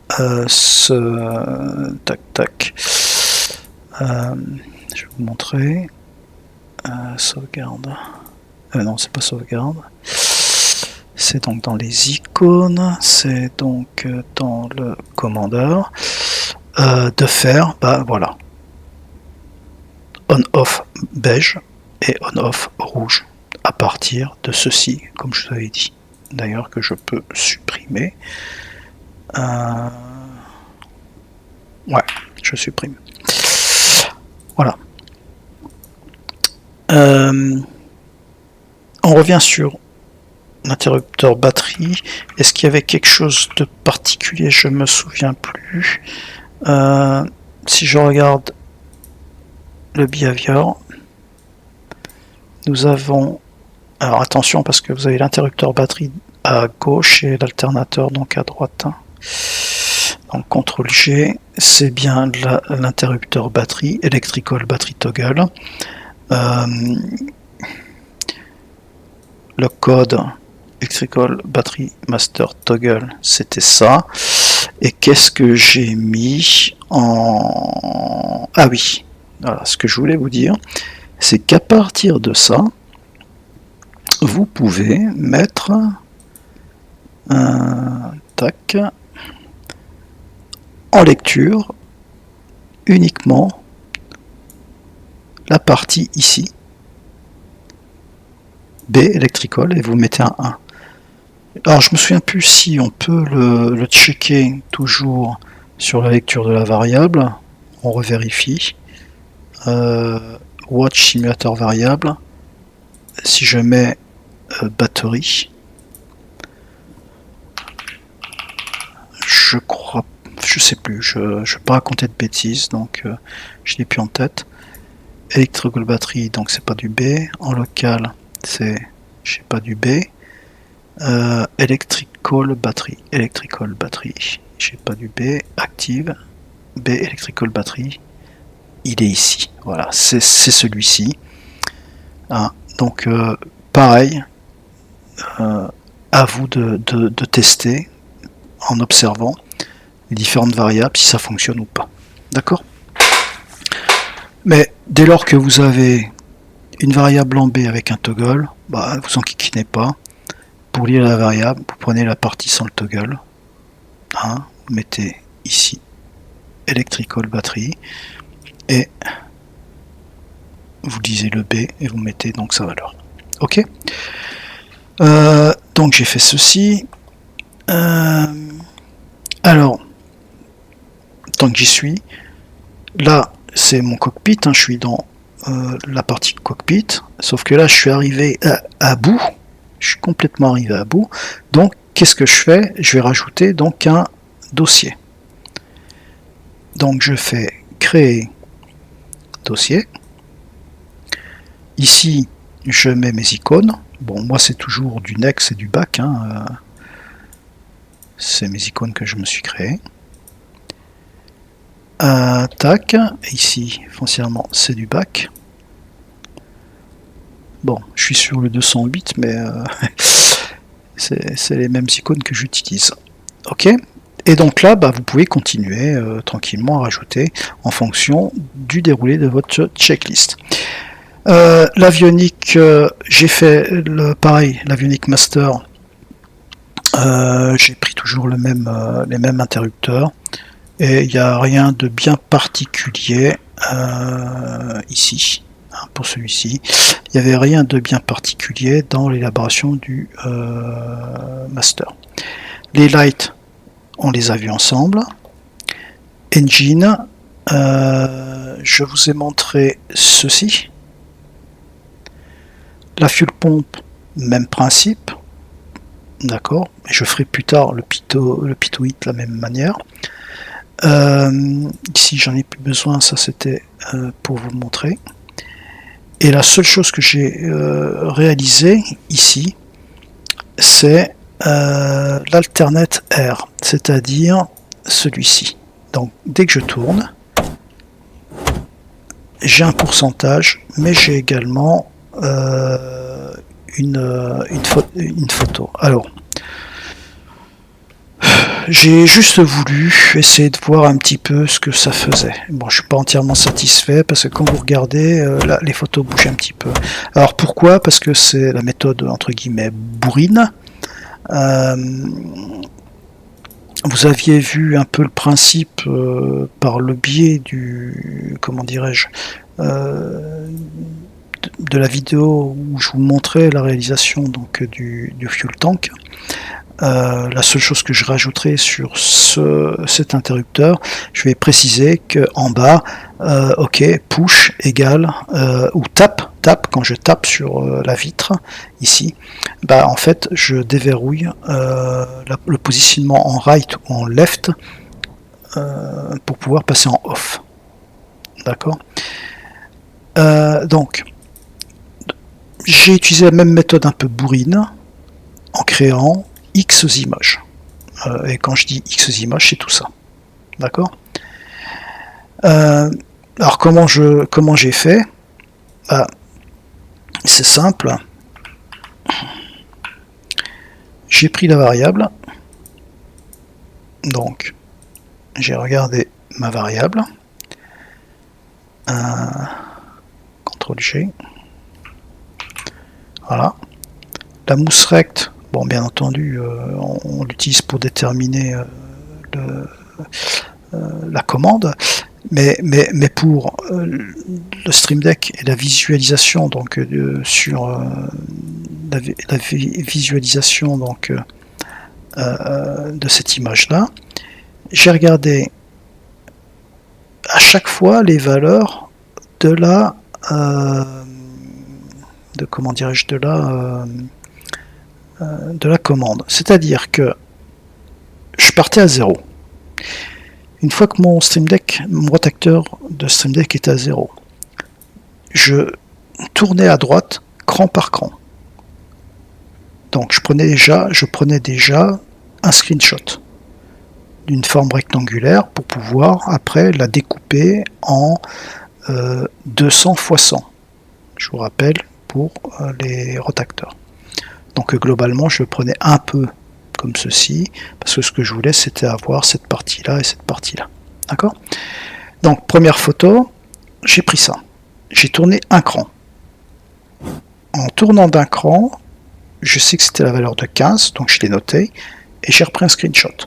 ce... Tac, tac. Je vais vous montrer. Sauvegarde. Non, c'est pas sauvegarde. C'est donc dans les icônes. C'est donc dans le commandeur. De faire, voilà. On-off beige et on-off rouge à partir de ceci, comme je vous avais dit. D'ailleurs que je peux supprimer. Ouais, je supprime. Voilà. On revient sur l'interrupteur batterie. Est-ce qu'il y avait quelque chose de particulier? Je me souviens plus. Si je regarde le behavior, nous avons, alors attention parce que vous avez l'interrupteur batterie à gauche et l'alternateur donc à droite. Donc CTRL G, c'est bien l'interrupteur batterie, electrical battery toggle. Le code electrical battery master toggle, c'était ça. Et qu'est-ce que j'ai mis en... Ah oui, voilà, ce que je voulais vous dire, c'est qu'à partir de ça, vous pouvez mettre tac, en lecture uniquement la partie ici, B electrical, et vous mettez un 1. Alors je me souviens plus si on peut le checker toujours sur la lecture de la variable. On revérifie. Watch simulateur variable. Si je mets batterie, je crois, je sais plus, je ne vais pas raconter de bêtises, donc je l'ai plus en tête. electrical battery, donc c'est pas du B. En local, c'est, j'ai pas du B. Electrical battery, j'ai pas du B. Active, B electrical battery, il est ici. Voilà, c'est celui-ci. Hein, donc pareil, à vous de tester en observant les différentes variables si ça fonctionne ou pas. D'accord? Mais dès lors que vous avez une variable en B avec un toggle, bah, vous enquiquinez pas. Pour lire la variable, vous prenez la partie sans le toggle. Hein, vous mettez ici electrical battery et vous lisez le B et vous mettez donc sa valeur. Ok. Donc j'ai fait ceci. Alors, tant que j'y suis, là c'est mon cockpit, hein, je suis dans la partie cockpit, sauf que là je suis arrivé à bout, je suis complètement arrivé à bout, donc qu'est-ce que je fais? Je vais rajouter donc un dossier. Donc je fais créer dossier. Ici je mets mes icônes. Bon, moi c'est toujours du next et du back, hein, c'est mes icônes que je me suis créées. Tac, ici foncièrement c'est du back. Bon, je suis sur le 208, mais c'est les mêmes icônes que j'utilise. Ok. Et donc là, bah, vous pouvez continuer tranquillement à rajouter en fonction du déroulé de votre checklist. L'avionique, j'ai fait pareil, l'avionique master. J'ai pris toujours les mêmes interrupteurs. Et il n'y a rien de bien particulier ici. Pour celui-ci, il n'y avait rien de bien particulier dans l'élaboration du master. Les lights, on les a vus ensemble. Engine, je vous ai montré ceci. La fuel pompe, même principe. D'accord. Je ferai plus tard le P2 de la même manière. Ici, j'en ai plus besoin, ça c'était pour vous le montrer. Et la seule chose que j'ai réalisée ici, c'est l'alternate R, c'est-à-dire celui-ci. Donc dès que je tourne, j'ai un pourcentage, mais j'ai également une photo. Alors, j'ai juste voulu essayer de voir un petit peu ce que ça faisait. Bon, je suis pas entièrement satisfait parce que quand vous regardez, là, les photos bougent un petit peu. Alors pourquoi? Parce que c'est la méthode entre guillemets bourrine. Vous aviez vu un peu le principe par le biais du, comment dirais-je, de la vidéo où je vous montrais la réalisation donc du fuel tank. La seule chose que je rajouterai sur cet interrupteur, je vais préciser que en bas, ok, push égale ou tape quand je tape sur la vitre ici, bah en fait je déverrouille le positionnement en right ou en left pour pouvoir passer en off. D'accord. Donc j'ai utilisé la même méthode un peu bourrine en créant X images. Et quand je dis X images, c'est tout ça. D'accord. Alors comment j'ai fait? C'est simple. J'ai pris la variable. Donc, j'ai regardé ma variable. CTRL G. Voilà. La mousse rect. Bon, bien entendu, on l'utilise pour déterminer la commande, mais pour le Stream Deck et la visualisation, donc sur la visualisation donc de cette image-là, j'ai regardé à chaque fois les valeurs de la comment dirais-je, de la commande. C'est-à-dire que je partais à 0. Une fois que mon Stream Deck, mon rotateur de Stream Deck est à 0, je tournais à droite cran par cran. Donc je prenais déjà un screenshot d'une forme rectangulaire pour pouvoir après la découper en 200 x 100. Je vous rappelle pour les rotacteurs. Donc globalement je prenais un peu comme ceci, parce que ce que je voulais c'était avoir cette partie-là et cette partie-là. D'accord? Donc première photo, j'ai pris ça. J'ai tourné un cran. En tournant d'un cran, je sais que c'était la valeur de 15, donc je l'ai noté, et j'ai repris un screenshot.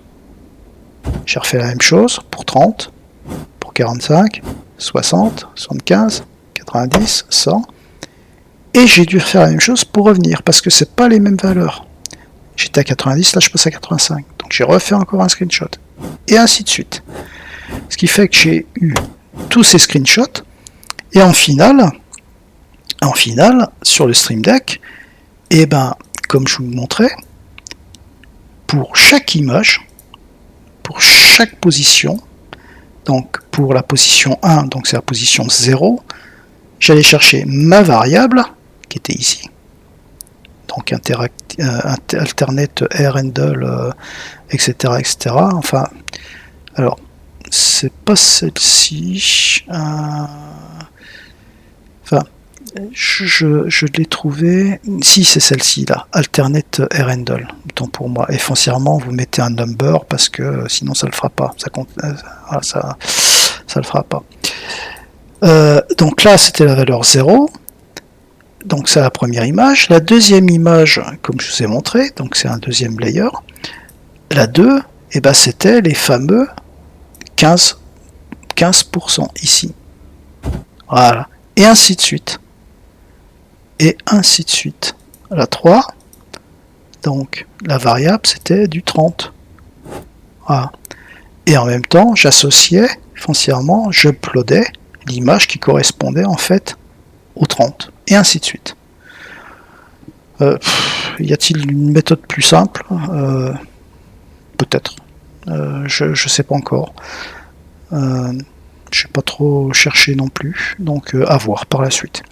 J'ai refait la même chose pour 30, pour 45, 60, 75, 90, 100, et j'ai dû faire la même chose pour revenir, parce que c'est pas les mêmes valeurs. J'étais à 90, là je passe à 85, donc j'ai refait encore un screenshot, et ainsi de suite. Ce qui fait que j'ai eu tous ces screenshots, et en finale, sur le Stream Deck, et ben, comme je vous le montrais, pour chaque image, pour chaque position, donc pour la position 1, donc c'est la position 0, j'allais chercher ma variable, qui était ici, donc alternate air handle, etc., etc. Enfin, alors, c'est pas celle-ci. Enfin, je l'ai trouvé. Si, c'est celle-ci là, alternate air handle. Tant pour moi. Et foncièrement, vous mettez un number parce que sinon ça le fera pas. Ça compte, ça le fera pas. Donc là, c'était la valeur 0. Donc c'est la première image. La deuxième image, comme je vous ai montré, donc c'est un deuxième layer. La 2, et ben c'était les fameux 15% ici. Voilà. Et ainsi de suite. Et ainsi de suite. La 3, donc la variable c'était du 30. Voilà. Et en même temps, j'associais foncièrement, j'uploadais l'image qui correspondait en fait au 30. Et ainsi de suite. Y a-t-il une méthode plus simple? Peut-être. Je sais pas encore. Je n'ai pas trop cherché non plus. Donc à voir par la suite.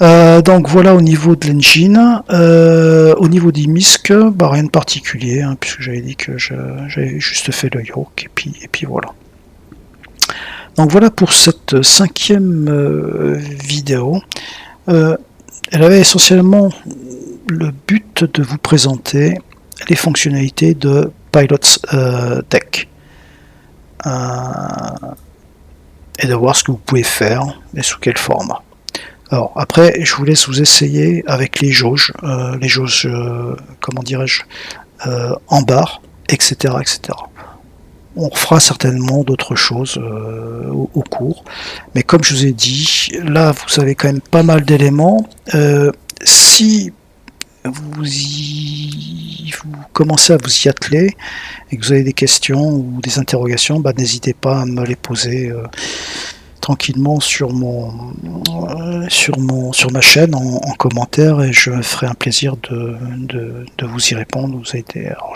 Donc voilà au niveau de l'engine. Au niveau d'Imisk, bah, rien de particulier, hein, puisque j'avais dit que j'avais juste fait le yoke et puis voilà. Donc voilà pour cette 5e vidéo. Elle avait essentiellement le but de vous présenter les fonctionnalités de Pilot's Deck et de voir ce que vous pouvez faire et sous quel format. Alors après, je vous laisse vous essayer avec les jauges, comment dirais-je, en barre, etc., etc. On fera certainement d'autres choses au cours, mais comme je vous ai dit, là vous avez quand même pas mal d'éléments. Si vous commencez à vous y atteler et que vous avez des questions ou des interrogations, bah, n'hésitez pas à me les poser tranquillement sur ma chaîne en commentaire, et je me ferai un plaisir de vous y répondre. Alors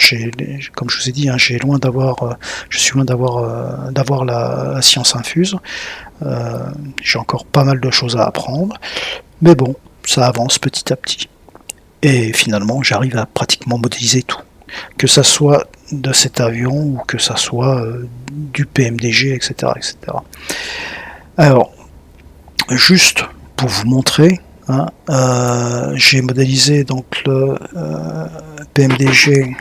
comme je vous ai dit, hein, je suis loin d'avoir la science infuse. J'ai encore pas mal de choses à apprendre, mais bon, ça avance petit à petit. Et finalement, j'arrive à pratiquement modéliser tout, que ça soit de cet avion ou que ça soit du PMDG, etc., etc. Alors, juste pour vous montrer, hein, j'ai modélisé donc le PMDG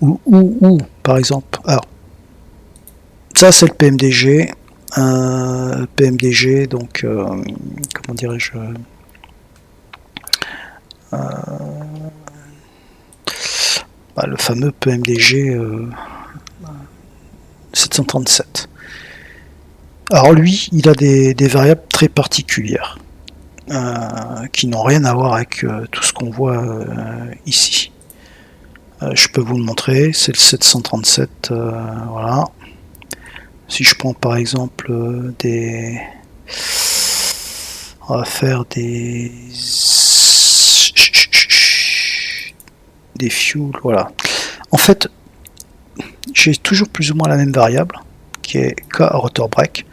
ou par exemple, alors ça c'est le PMDG, donc comment dirais-je, le fameux PMDG 737. Alors lui, il a des variables très particulières qui n'ont rien à voir avec tout ce qu'on voit ici. Je peux vous le montrer, c'est le 737, voilà. Si je prends par exemple on va faire des fuels, voilà. En fait, j'ai toujours plus ou moins la même variable, qui est K rotor break,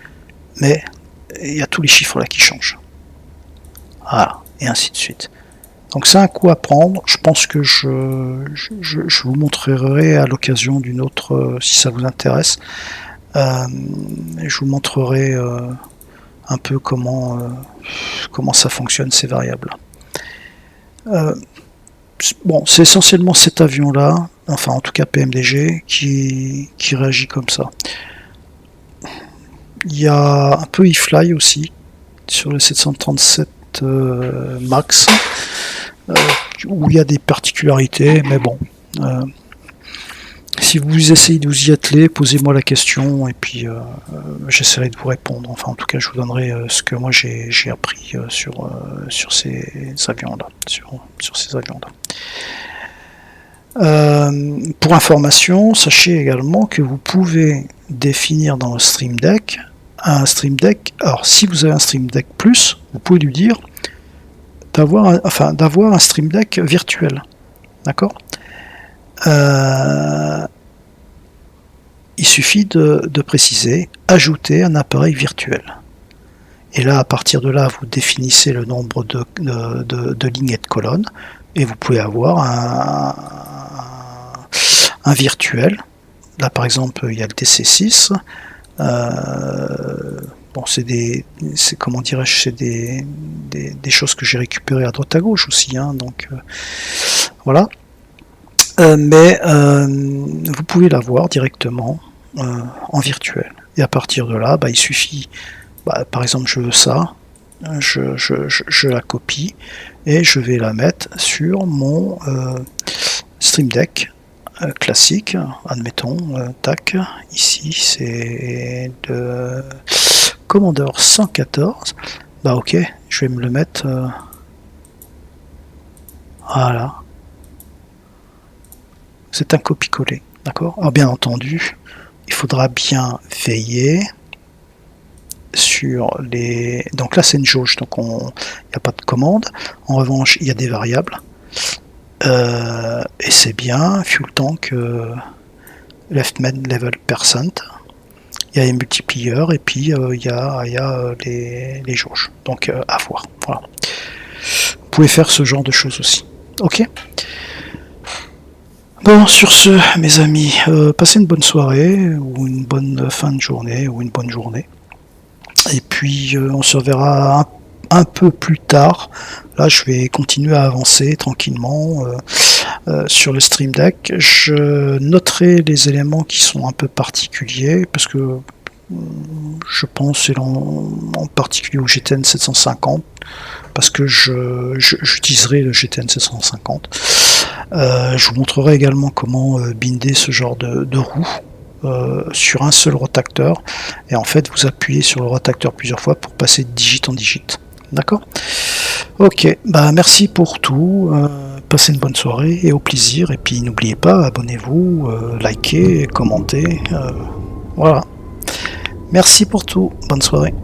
mais il y a tous les chiffres là qui changent. Voilà, et ainsi de suite. Donc c'est un coup à prendre. Je pense que je vous montrerai à l'occasion d'une autre, si ça vous intéresse. Je vous montrerai un peu comment ça fonctionne ces variables. Bon, c'est essentiellement cet avion-là, enfin en tout cas PMDG, qui réagit comme ça. Il y a un peu eFly aussi, sur le 737 MAX, où il y a des particularités, mais bon. Si vous essayez de vous y atteler, posez-moi la question et puis j'essaierai de vous répondre. Enfin, en tout cas, je vous donnerai ce que moi j'ai appris sur ces avions-là. Sur ces avions-là. Pour information, sachez également que vous pouvez définir dans le Stream Deck un Stream Deck. Alors, si vous avez un Stream Deck Plus, vous pouvez lui dire d'avoir un Stream Deck virtuel. D'accord ? Il suffit de préciser ajouter un appareil virtuel. Et là, à partir de là, vous définissez le nombre de lignes et de colonnes, et vous pouvez avoir un virtuel. Là, par exemple, il y a le DC6. Bon, c'est comment dirais-je, c'est des choses que j'ai récupérées à droite à gauche aussi, hein, donc voilà. Mais vous pouvez l'avoir directement en virtuel. Et à partir de là, il suffit, par exemple, je veux ça, je la copie et je vais la mettre sur mon Stream Deck classique, admettons, tac, ici c'est de Commodore 114, ok, je vais me le mettre, voilà. C'est un copier-coller, d'accord? Alors bien entendu, il faudra bien veiller sur les... Donc là c'est une jauge, donc il n'y a pas de commande. En revanche, il y a des variables. Et c'est bien, fuel tank, left main level percent. Il y a les multipliers et puis il y a les jauges. Donc à voir. Voilà. Vous pouvez faire ce genre de choses aussi. Ok? Bon, sur ce, mes amis, passez une bonne soirée, ou une bonne fin de journée, ou une bonne journée. Et puis, on se reverra un peu plus tard. Là, je vais continuer à avancer tranquillement sur le Stream Deck. Je noterai les éléments qui sont un peu particuliers, parce que je pense en particulier au GTN 750, parce que j'utiliserai le GTN 750. Je vous montrerai également comment binder ce genre de roue sur un seul rotateur, et en fait vous appuyez sur le rotateur plusieurs fois pour passer de digit en digit. D'accord? Ok, merci pour tout, passez une bonne soirée et au plaisir, et puis n'oubliez pas, abonnez-vous, likez, commentez, voilà. Merci pour tout, bonne soirée.